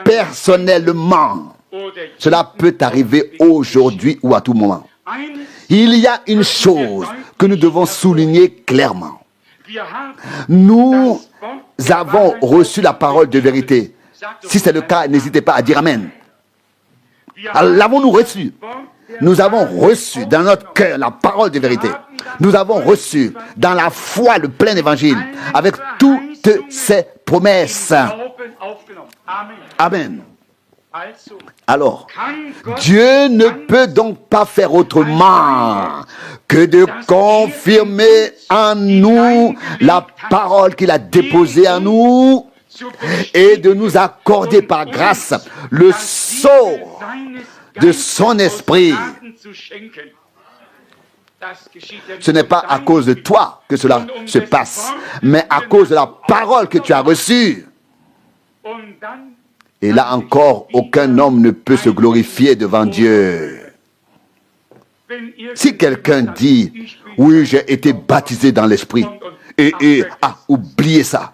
personnellement, cela peut arriver aujourd'hui ou à tout moment. Il y a une chose que nous devons souligner clairement. Nous avons reçu la parole de vérité. Si c'est le cas, n'hésitez pas à dire Amen. L'avons-nous reçu? Nous avons reçu dans notre cœur la parole de vérité. Nous avons reçu dans la foi le plein évangile avec toutes ses promesses. Amen. Alors, Dieu ne peut donc pas faire autrement que de confirmer en nous la parole qu'il a déposée en nous et de nous accorder par grâce le sceau de son esprit. Ce n'est pas à cause de toi que cela se passe, mais à cause de la parole que tu as reçue. Et là encore, aucun homme ne peut se glorifier devant Dieu. Si quelqu'un dit, oui, j'ai été baptisé dans l'esprit, et oubliez ça.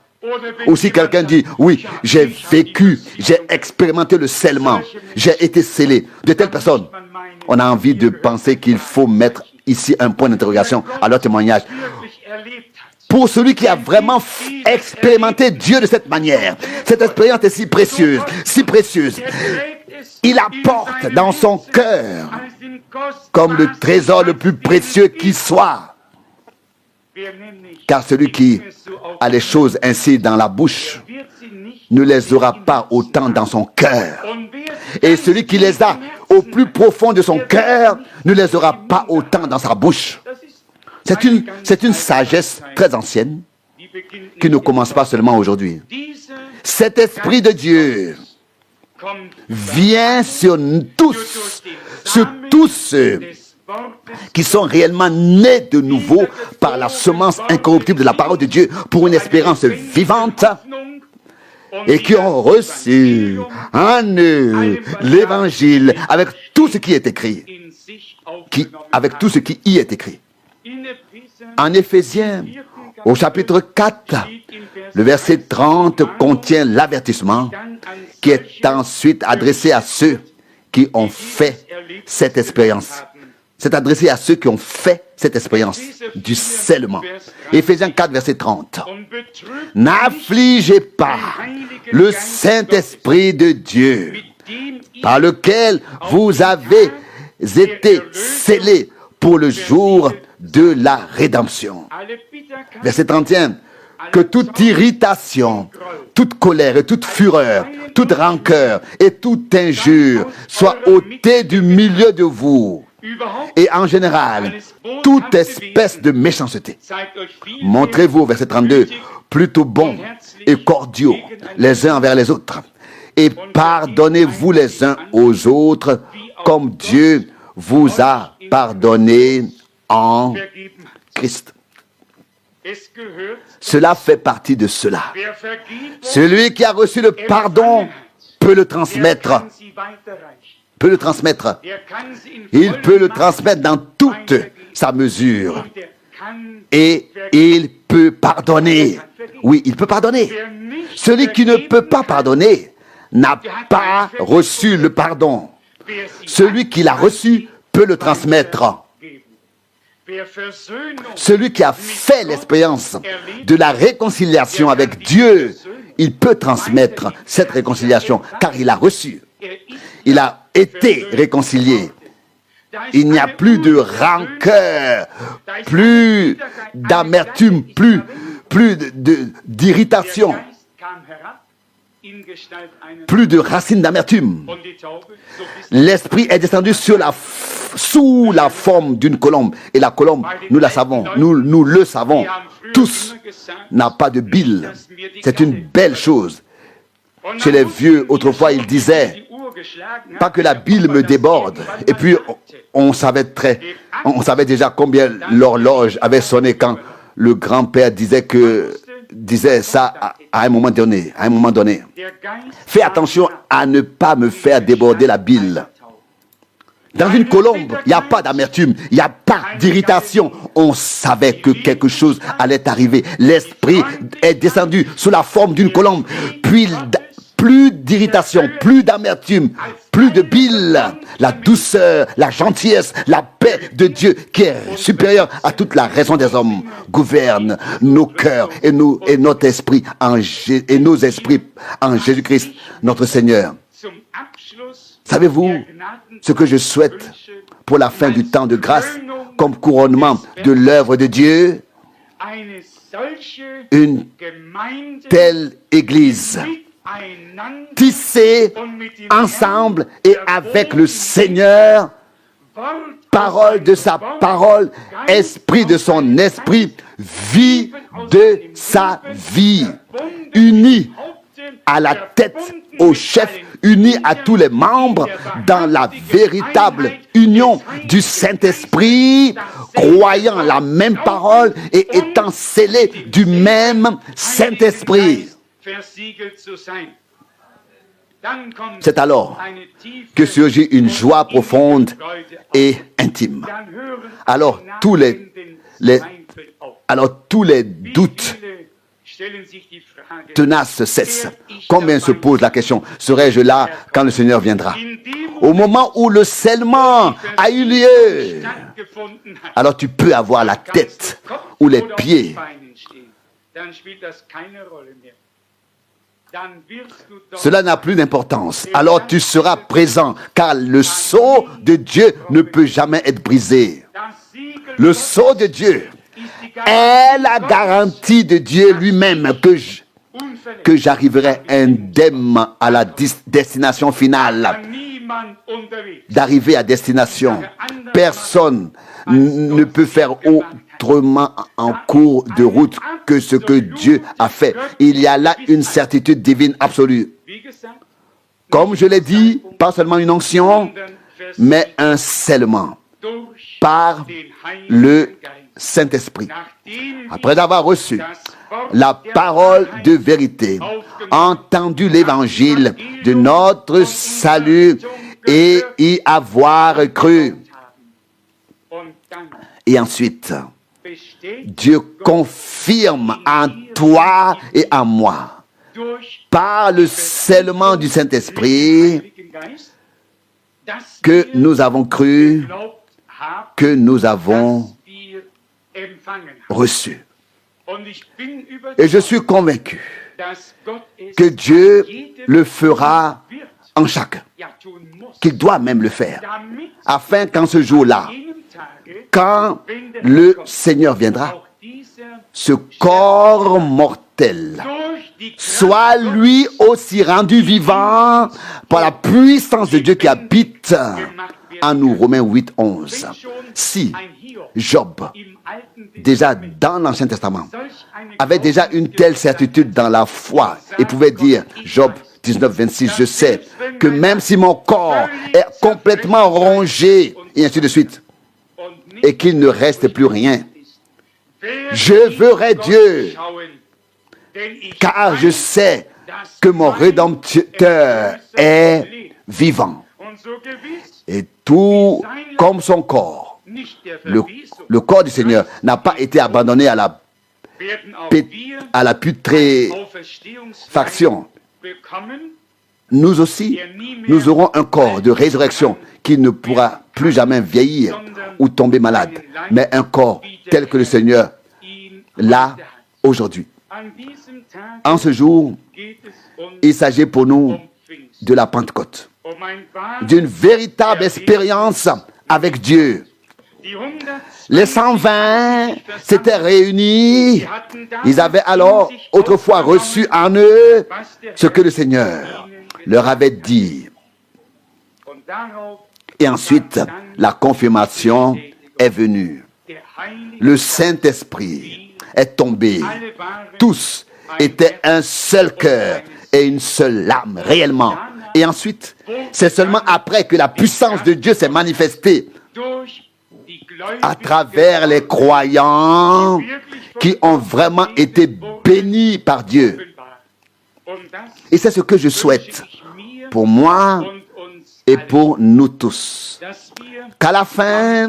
Ou si quelqu'un dit, oui, j'ai vécu, j'ai expérimenté le scellement, j'ai été scellé. De telles personnes, on a envie de penser qu'il faut mettre ici un point d'interrogation à leur témoignage. Pour celui qui a vraiment expérimenté Dieu de cette manière, cette expérience est si précieuse, si précieuse. Il apporte dans son cœur comme le trésor le plus précieux qui soit. Car celui qui a les choses ainsi dans la bouche ne les aura pas autant dans son cœur. Et celui qui les a au plus profond de son cœur ne les aura pas autant dans sa bouche. C'est une sagesse très ancienne qui ne commence pas seulement aujourd'hui. Cet Esprit de Dieu vient sur tous ceux qui sont réellement nés de nouveau par la semence incorruptible de la parole de Dieu pour une espérance vivante et qui ont reçu en eux l'évangile avec tout ce qui est écrit. Avec tout ce qui y est écrit. En Éphésiens, au chapitre 4, le verset 30 contient l'avertissement qui est ensuite adressé à ceux qui ont fait cette expérience. C'est adressé à ceux qui ont fait cette expérience du scellement. Éphésiens 4, verset 30. N'affligez pas le Saint-Esprit de Dieu, par lequel vous avez été scellés pour le jour de la rédemption. Verset 31. Que toute irritation, toute colère et toute fureur, toute rancœur et toute injure soit ôtée du milieu de vous. Et en général, toute espèce de méchanceté. Montrez-vous, verset 32, plutôt bons et cordiaux les uns envers les autres. Et pardonnez-vous les uns aux autres comme Dieu vous a pardonné en Christ. Cela fait partie de cela. Celui qui a reçu le pardon peut le transmettre. Il peut le transmettre dans toute sa mesure. Et il peut pardonner. Oui, il peut pardonner. Celui qui ne peut pas pardonner n'a pas reçu le pardon. Celui qui l'a reçu peut le transmettre. Celui qui a fait l'expérience de la réconciliation avec Dieu, il peut transmettre cette réconciliation car il a reçu. Il a été réconcilié. Il n'y a plus de rancœur, plus d'amertume, plus d'irritation. plus de racines d'amertume. L'Esprit est descendu sous la forme d'une colombe. Et la colombe, nous la savons, nous le savons tous, n'a pas de bile. C'est une belle chose. Chez les vieux, autrefois, ils disaient, pas que la bile me déborde. Et puis, on savait déjà combien l'horloge avait sonné quand le grand-père disait ça à un moment donné. Fais attention à ne pas me faire déborder la bile. Dans une colombe, il n'y a pas d'amertume, il n'y a pas d'irritation. On savait que quelque chose allait arriver. L'Esprit est descendu sous la forme d'une colombe. Puis, plus d'irritation, plus d'amertume, plus de bile. La douceur, la gentillesse, la paix de Dieu qui est supérieure à toute la raison des hommes gouverne nos cœurs et notre esprit et nos esprits en Jésus-Christ, notre Seigneur. Savez-vous ce que je souhaite pour la fin du temps de grâce comme couronnement de l'œuvre de Dieu? Une telle Église tissée ensemble et avec le Seigneur, parole de sa parole, esprit de son esprit, vie de sa vie, unie à la tête, au chef, unis à tous les membres dans la véritable union du Saint-Esprit, croyant la même parole et étant scellés du même Saint-Esprit. C'est alors que surgit une joie profonde et intime. Alors tous les doutes tenaces cessent. Combien se pose la question, serai-je là quand le Seigneur viendra? Au moment où le scellement a eu lieu, alors tu peux avoir la tête ou les pieds. Cela n'a plus d'importance. Alors tu seras présent, car le sceau de Dieu ne peut jamais être brisé. Le sceau de Dieu est la garantie de Dieu lui-même que j'arriverai indemne à la destination finale. D'arriver à destination. Personne ne peut faire autrement en cours de route que ce que Dieu a fait. Il y a là une certitude divine absolue. Comme je l'ai dit, pas seulement une onction, mais un scellement par le Saint-Esprit. Après avoir reçu la parole de vérité, entendu l'évangile de notre salut et y avoir cru. Et ensuite, Dieu confirme en toi et en moi, par le scellement du Saint-Esprit, que nous avons cru, que nous avons reçu. Et je suis convaincu que Dieu le fera en chacun, qu'il doit même le faire, afin qu'en ce jour-là, quand le Seigneur viendra, ce corps mortel soit lui aussi rendu vivant par la puissance de Dieu qui habite en nous. Romains 8, 11. Si Job, déjà dans l'Ancien Testament, avait déjà une telle certitude dans la foi et pouvait dire, Job 19, 26, je sais que même si mon corps est complètement rongé, et ainsi de suite, et qu'il ne reste plus rien, je verrai Dieu, car je sais que mon Rédempteur est vivant. Et tout comme son corps, le corps du Seigneur n'a pas été abandonné à la putréfaction. Nous aussi, nous aurons un corps de résurrection qui ne pourra plus jamais vieillir ou tomber malade, mais un corps tel que le Seigneur l'a aujourd'hui. En ce jour, il s'agit pour nous de la Pentecôte, d'une véritable expérience avec Dieu, Les 120 s'étaient réunis. Ils avaient alors autrefois reçu en eux ce que le Seigneur leur avait dit. Et ensuite, la confirmation est venue. Le Saint-Esprit est tombé. Tous étaient un seul cœur et une seule âme, réellement. Et ensuite, c'est seulement après que la puissance de Dieu s'est manifestée à travers les croyants qui ont vraiment été bénis par Dieu. Et c'est ce que je souhaite pour moi et pour nous tous. Qu'à la fin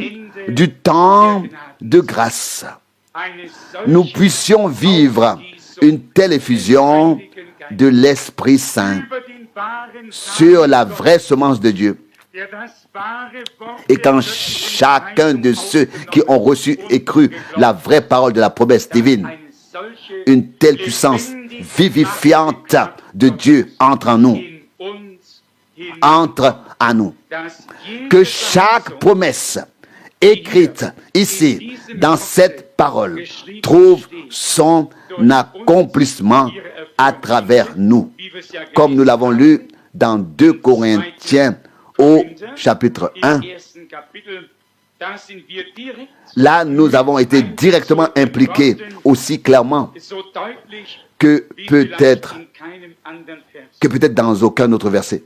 du temps de grâce, nous puissions vivre une telle effusion de l'Esprit Saint sur la vraie semence de Dieu. Et quand chacun de ceux qui ont reçu et cru la vraie parole de la promesse divine, une telle puissance vivifiante de Dieu entre en nous, entre en nous, que chaque promesse écrite ici dans cette parole trouve son accomplissement à travers nous, comme nous l'avons lu dans 2 Corinthiens au chapitre 1. Là, nous avons été directement impliqués aussi clairement que peut-être dans aucun autre verset.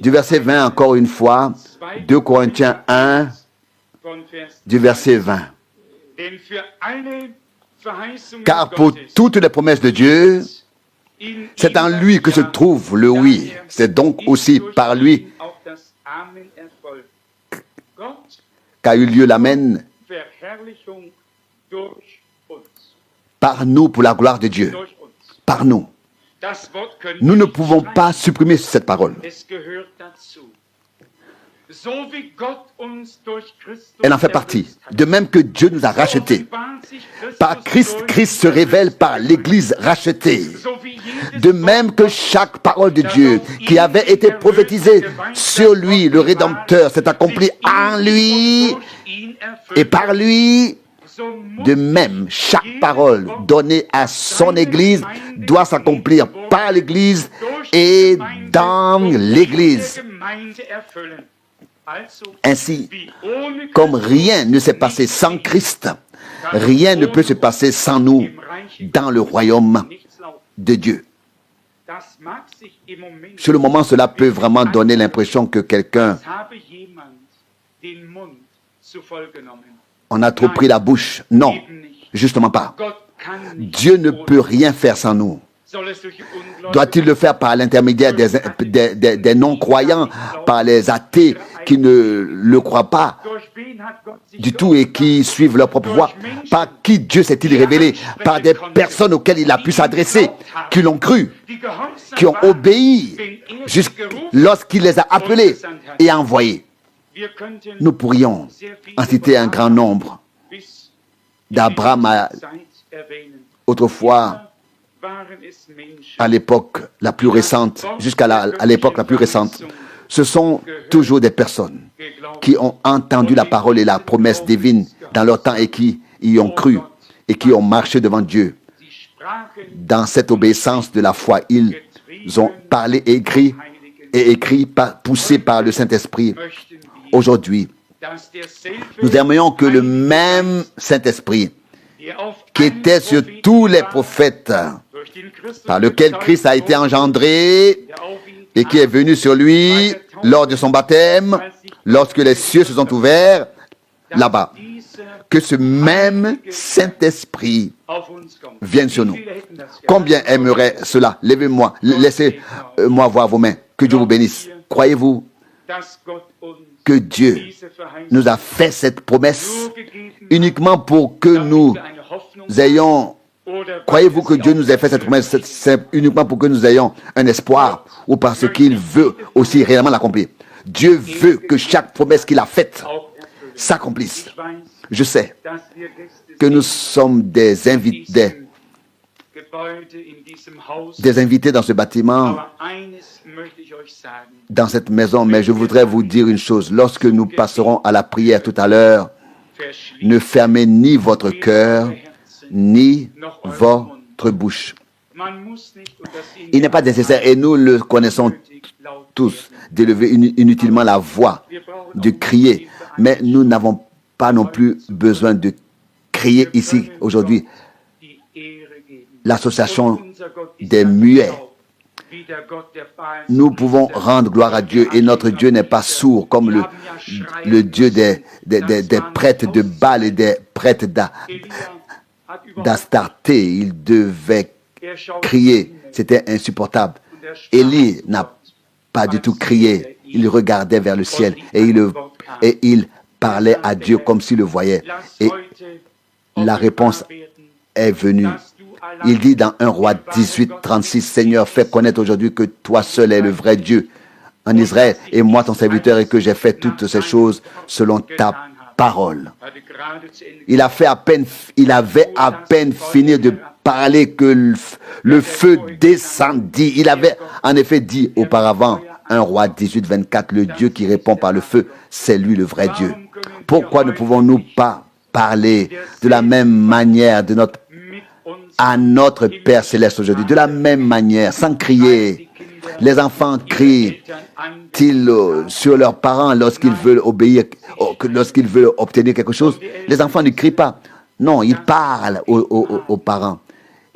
Du verset 20, encore une fois, 2 Corinthiens 1, du verset 20. Car pour toutes les promesses de Dieu, c'est en lui que se trouve le oui. C'est donc aussi par lui qu'a eu lieu l'amen, par nous pour la gloire de Dieu. Par nous. Nous ne pouvons pas supprimer cette parole. Elle en fait partie. De même que Dieu nous a rachetés. Par Christ, Christ se révèle par l'Église rachetée. De même que chaque parole de Dieu qui avait été prophétisée sur lui, le Rédempteur, s'est accomplie en lui et par lui. De même, chaque parole donnée à son Église doit s'accomplir par l'Église et dans l'Église. Ainsi, comme rien ne s'est passé sans Christ, rien ne peut se passer sans nous dans le royaume de Dieu. Sur le moment, cela peut vraiment donner l'impression que quelqu'un on a trop pris la bouche. Non, justement pas. Dieu ne peut rien faire sans nous. Doit-il le faire par l'intermédiaire des non-croyants, par les athées qui ne le croient pas du tout et qui suivent leur propre voie? Par qui Dieu s'est-il révélé? Par des personnes auxquelles il a pu s'adresser, qui l'ont cru, qui ont obéi lorsqu'il les a appelés et envoyés. Nous pourrions en citer un grand nombre. D'Abraham autrefois, à l'époque la plus récente, jusqu'à l'époque la plus récente, ce sont toujours des personnes qui ont entendu la parole et la promesse divine dans leur temps et qui y ont cru et qui ont marché devant Dieu. Dans cette obéissance de la foi, ils ont parlé et écrit poussés par le Saint-Esprit. Aujourd'hui, nous aimerions que le même Saint-Esprit qui était sur tous les prophètes, par lequel Christ a été engendré et qui est venu sur lui lors de son baptême, lorsque les cieux se sont ouverts là-bas, que ce même Saint-Esprit vienne sur nous. Combien aimerait cela? Levez-moi, laissez-moi voir vos mains. Que Dieu vous bénisse. Croyez-vous que Dieu nous a fait cette promesse uniquement pour que nous ayons... Croyez-vous que Dieu nous a fait cette promesse uniquement pour que nous ayons un espoir ou parce qu'il veut aussi réellement l'accomplir? Dieu veut que chaque promesse qu'il a faite s'accomplisse. Je sais que nous sommes des invités dans ce bâtiment, dans cette maison, mais je voudrais vous dire une chose. Lorsque nous passerons à la prière tout à l'heure, ne fermez ni votre cœur, ni votre bouche. Il n'est pas nécessaire, et nous le connaissons tous, d'élever inutilement la voix, de crier. Mais nous n'avons pas non plus besoin de crier ici aujourd'hui. L'association des muets. Nous pouvons rendre gloire à Dieu, et notre Dieu n'est pas sourd comme le Dieu des prêtres de Baal et des prêtres d'Astarté. Il devait crier, c'était insupportable. Élie n'a pas du tout crié, il regardait vers le ciel et il parlait à Dieu comme s'il le voyait. Et la réponse est venue. Il dit dans 1 Roi 18, 36, Seigneur, fais connaître aujourd'hui que toi seul es le vrai Dieu en Israël, et moi ton serviteur, et que j'ai fait toutes ces choses selon ta parole. Il avait à peine fini de parler que le feu descendit. Il avait en effet dit auparavant, 1 Roi 18, 24, le Dieu qui répond par le feu, c'est lui le vrai Dieu. Pourquoi ne pouvons-nous pas parler de la même manière à notre Père Céleste aujourd'hui, de la même manière, sans crier? Les enfants crient-ils sur leurs parents lorsqu'ils veulent obéir, lorsqu'ils veulent obtenir quelque chose? Les enfants ne crient pas. Non, ils parlent aux parents.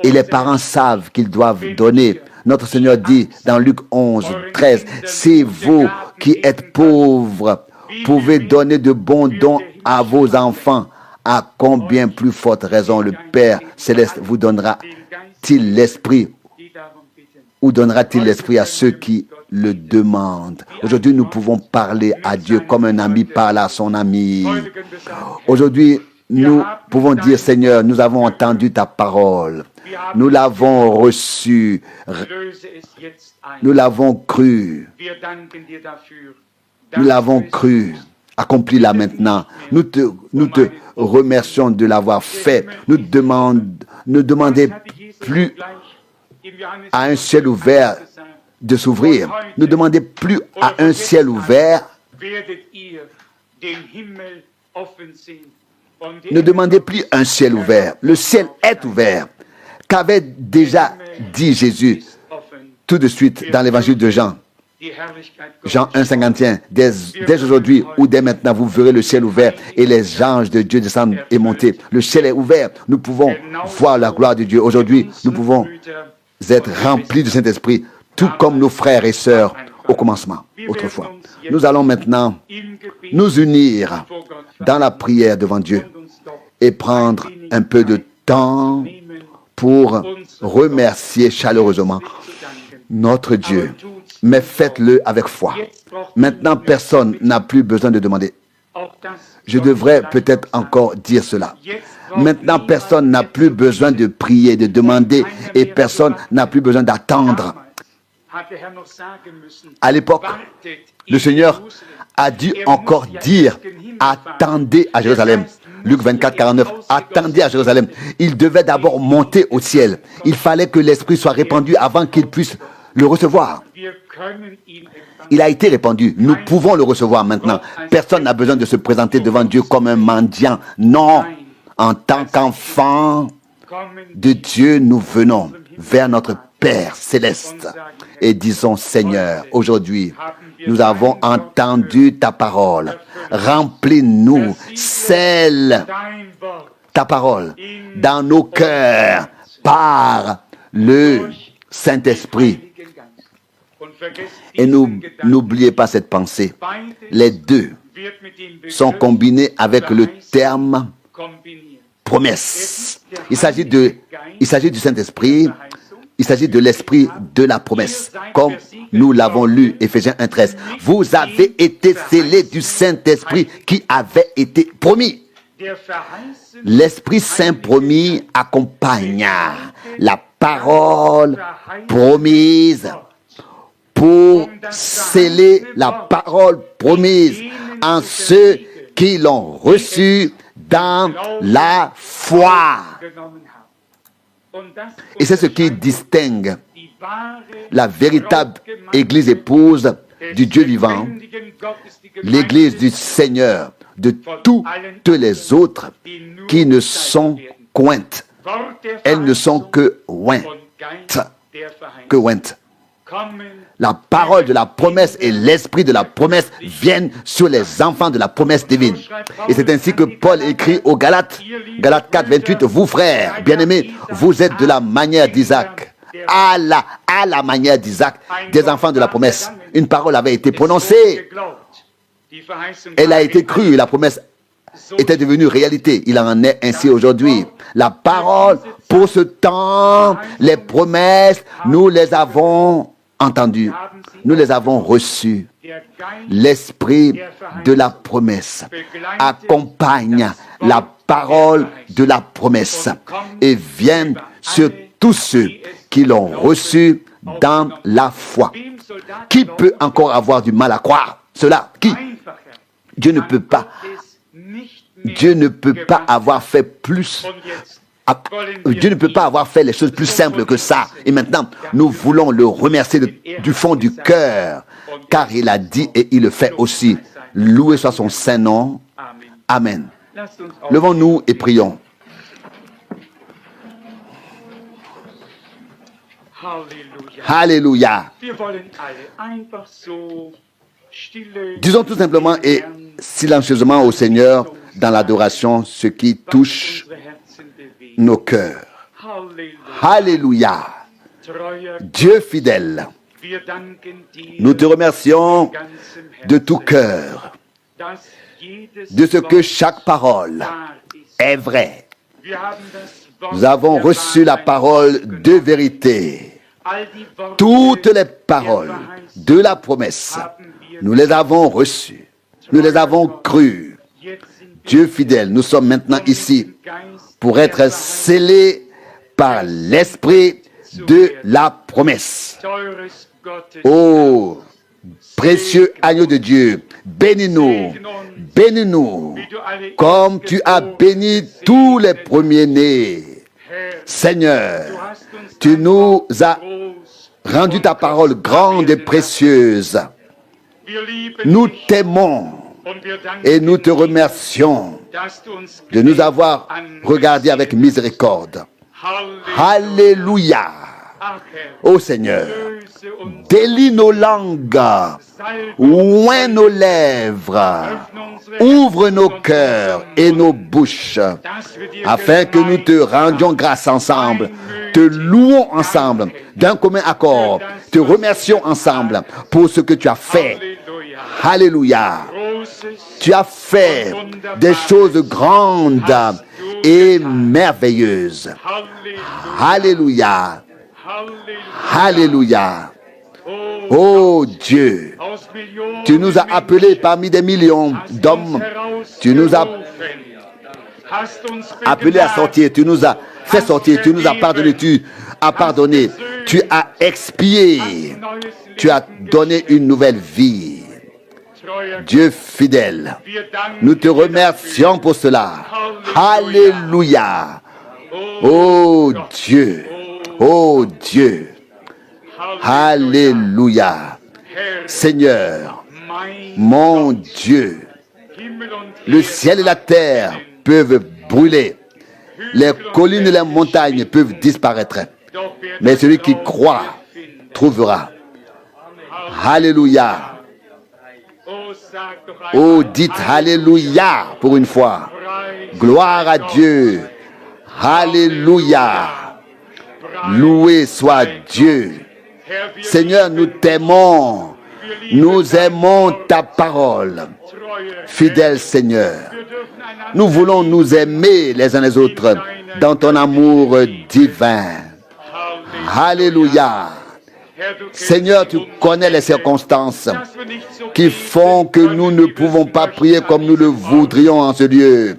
Et les parents savent qu'ils doivent donner. Notre Seigneur dit dans Luc 11, 13, si vous qui êtes pauvres pouvez donner de bons dons à vos enfants, à combien plus forte raison le Père Céleste vous donnera-t-il l'Esprit, ou donnera-t-il l'Esprit à ceux qui le demandent? Aujourd'hui, nous pouvons parler à Dieu comme un ami parle à son ami. Aujourd'hui, nous pouvons dire, Seigneur, nous avons entendu ta parole. Nous l'avons reçue. Nous l'avons cru. Nous l'avons cru. Accomplis-la maintenant. Nous te remercions de l'avoir fait. Ne demandez plus à un ciel ouvert de s'ouvrir. Ne demandez plus à un ciel ouvert. Ne demandez plus un ciel ouvert. Le ciel est ouvert. Qu'avait déjà dit Jésus tout de suite dans l'évangile de Jean? Jean 1, 51. Dès aujourd'hui ou dès maintenant, vous verrez le ciel ouvert et les anges de Dieu descendent et monter. Le ciel est ouvert. Nous pouvons voir la gloire de Dieu. Aujourd'hui, nous pouvons être remplis du Saint-Esprit, tout comme nos frères et sœurs au commencement, autrefois. Nous allons maintenant nous unir dans la prière devant Dieu et prendre un peu de temps pour remercier chaleureusement notre Dieu. Mais faites-le avec foi. Maintenant, personne n'a plus besoin de demander. Je devrais peut-être encore dire cela. Maintenant, personne n'a plus besoin de prier, de demander, et personne n'a plus besoin d'attendre. À l'époque, le Seigneur a dû encore dire, attendez à Jérusalem. Luc 24, 49, attendez à Jérusalem. Il devait d'abord monter au ciel. Il fallait que l'Esprit soit répandu avant qu'il puisse le recevoir. Il a été répandu. Nous pouvons le recevoir maintenant. Personne n'a besoin de se présenter devant Dieu comme un mendiant. Non, en tant qu'enfant de Dieu, nous venons vers notre Père Céleste et disons, Seigneur, aujourd'hui, nous avons entendu ta parole. Remplis-nous, scelle ta parole dans nos cœurs par le Saint-Esprit. Et n'oubliez pas cette pensée. Les deux sont combinés avec le terme promesse. Il s'agit du Saint-Esprit. Il s'agit de l'esprit de la promesse. Comme nous l'avons lu, Éphésiens 1,13. Vous avez été scellés du Saint-Esprit qui avait été promis. L'Esprit Saint promis accompagne la parole promise pour sceller la parole promise en ceux qui l'ont reçue dans la foi. Et c'est ce qui distingue la véritable Église épouse du Dieu vivant, l'Église du Seigneur, de toutes les autres qui ne sont qu'ointes. Elles ne sont que ointes. Que ointes. La parole de la promesse et l'esprit de la promesse viennent sur les enfants de la promesse divine. Et c'est ainsi que Paul écrit aux Galates, Galates 4, 28, vous frères, bien-aimés, vous êtes de la manière d'Isaac, à la manière d'Isaac, des enfants de la promesse. Une parole avait été prononcée, elle a été crue, la promesse était devenue réalité. Il en est ainsi aujourd'hui. La parole, pour ce temps, les promesses, nous les avons entendues, nous les avons reçues. L'esprit de la promesse accompagne la parole de la promesse et vient sur tous ceux qui l'ont reçue dans la foi. Qui peut encore avoir du mal à croire cela? Qui? Dieu ne peut pas. Dieu ne peut pas avoir fait plus. Dieu ne peut pas avoir fait les choses plus simples que ça. Et maintenant, nous voulons le remercier du fond du cœur, car il a dit et il le fait aussi. Loué soit son saint nom. Amen. Levons-nous et prions. Alléluia. Disons tout simplement et silencieusement au Seigneur dans l'adoration ce qui touche nos cœurs. Alléluia. Dieu fidèle, nous te remercions de tout cœur, de ce que chaque parole est vraie. Nous avons reçu la parole de vérité. Toutes les paroles de la promesse, nous les avons reçues. Nous les avons crues. Dieu fidèle, nous sommes maintenant ici pour être scellés par l'esprit de la promesse. Oh, précieux agneau de Dieu, bénis-nous, bénis-nous, comme tu as béni tous les premiers-nés. Seigneur, tu nous as rendu ta parole grande et précieuse. Nous t'aimons et nous te remercions de nous avoir regardés avec miséricorde. Alléluia. Ô Seigneur, délie nos langues, oint nos lèvres, ouvre nos cœurs et nos bouches, afin que nous te rendions grâce ensemble, te louons ensemble, d'un commun accord, te remercions ensemble pour ce que tu as fait. Alléluia. Tu as fait des choses grandes et merveilleuses. Alléluia. Alléluia. Oh Dieu, tu nous as appelés parmi des millions d'hommes. Tu nous as appelés à sortir. Tu nous as fait sortir. Tu nous as pardonné. Tu as pardonné. Tu as expié. Tu as donné une nouvelle vie. Dieu fidèle, nous te remercions pour cela. Alléluia. Oh Dieu. Oh Dieu. Alléluia. Seigneur, mon Dieu, le ciel et la terre peuvent brûler. Les collines et les montagnes peuvent disparaître. Mais celui qui croit trouvera. Alléluia. Oh, dites Alléluia pour une fois. Gloire à Dieu. Alléluia. Loué soit Dieu. Seigneur, nous t'aimons. Nous aimons ta parole. Fidèle Seigneur, nous voulons nous aimer les uns les autres dans ton amour divin. Alléluia. Seigneur, tu connais les circonstances qui font que nous ne pouvons pas prier comme nous le voudrions en ce lieu.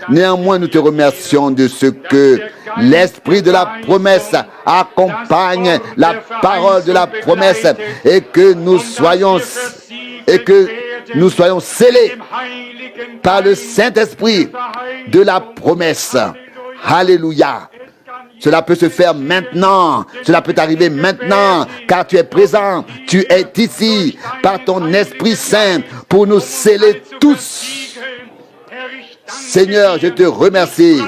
Néanmoins, nous te remercions de ce que l'esprit de la promesse accompagne la parole de la promesse et que nous soyons scellés par le Saint-Esprit de la promesse. Alléluia. Cela peut se faire maintenant. Cela peut arriver maintenant, car tu es présent. Tu es ici par ton Esprit Saint pour nous sceller tous. Seigneur, je te remercie.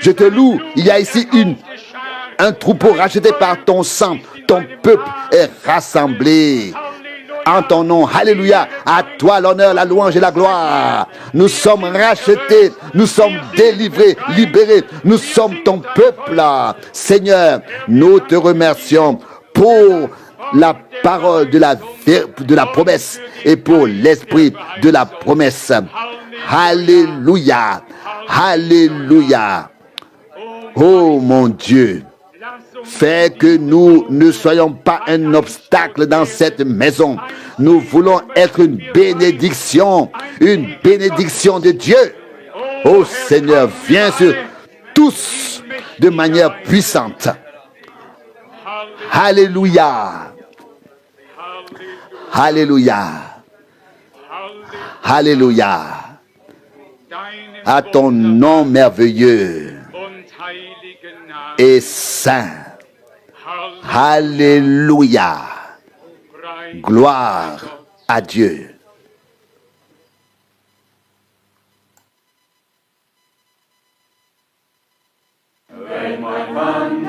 Je te loue. Il y a ici un troupeau racheté par ton sang. Ton peuple est rassemblé en ton nom. Alléluia. À toi l'honneur, la louange et la gloire. Nous sommes rachetés. Nous sommes délivrés, libérés. Nous sommes ton peuple. Seigneur, nous te remercions pour la parole de la promesse et pour l'esprit de la promesse. Alléluia. Alléluia. Oh mon Dieu. Fais que nous ne soyons pas un obstacle dans cette maison. Nous voulons être une bénédiction de Dieu. Oh Seigneur, viens sur tous de manière puissante. Alléluia. Alléluia. Alléluia. À ton nom merveilleux et saint. Alléluia. Gloire à Dieu. Wenn mein Mann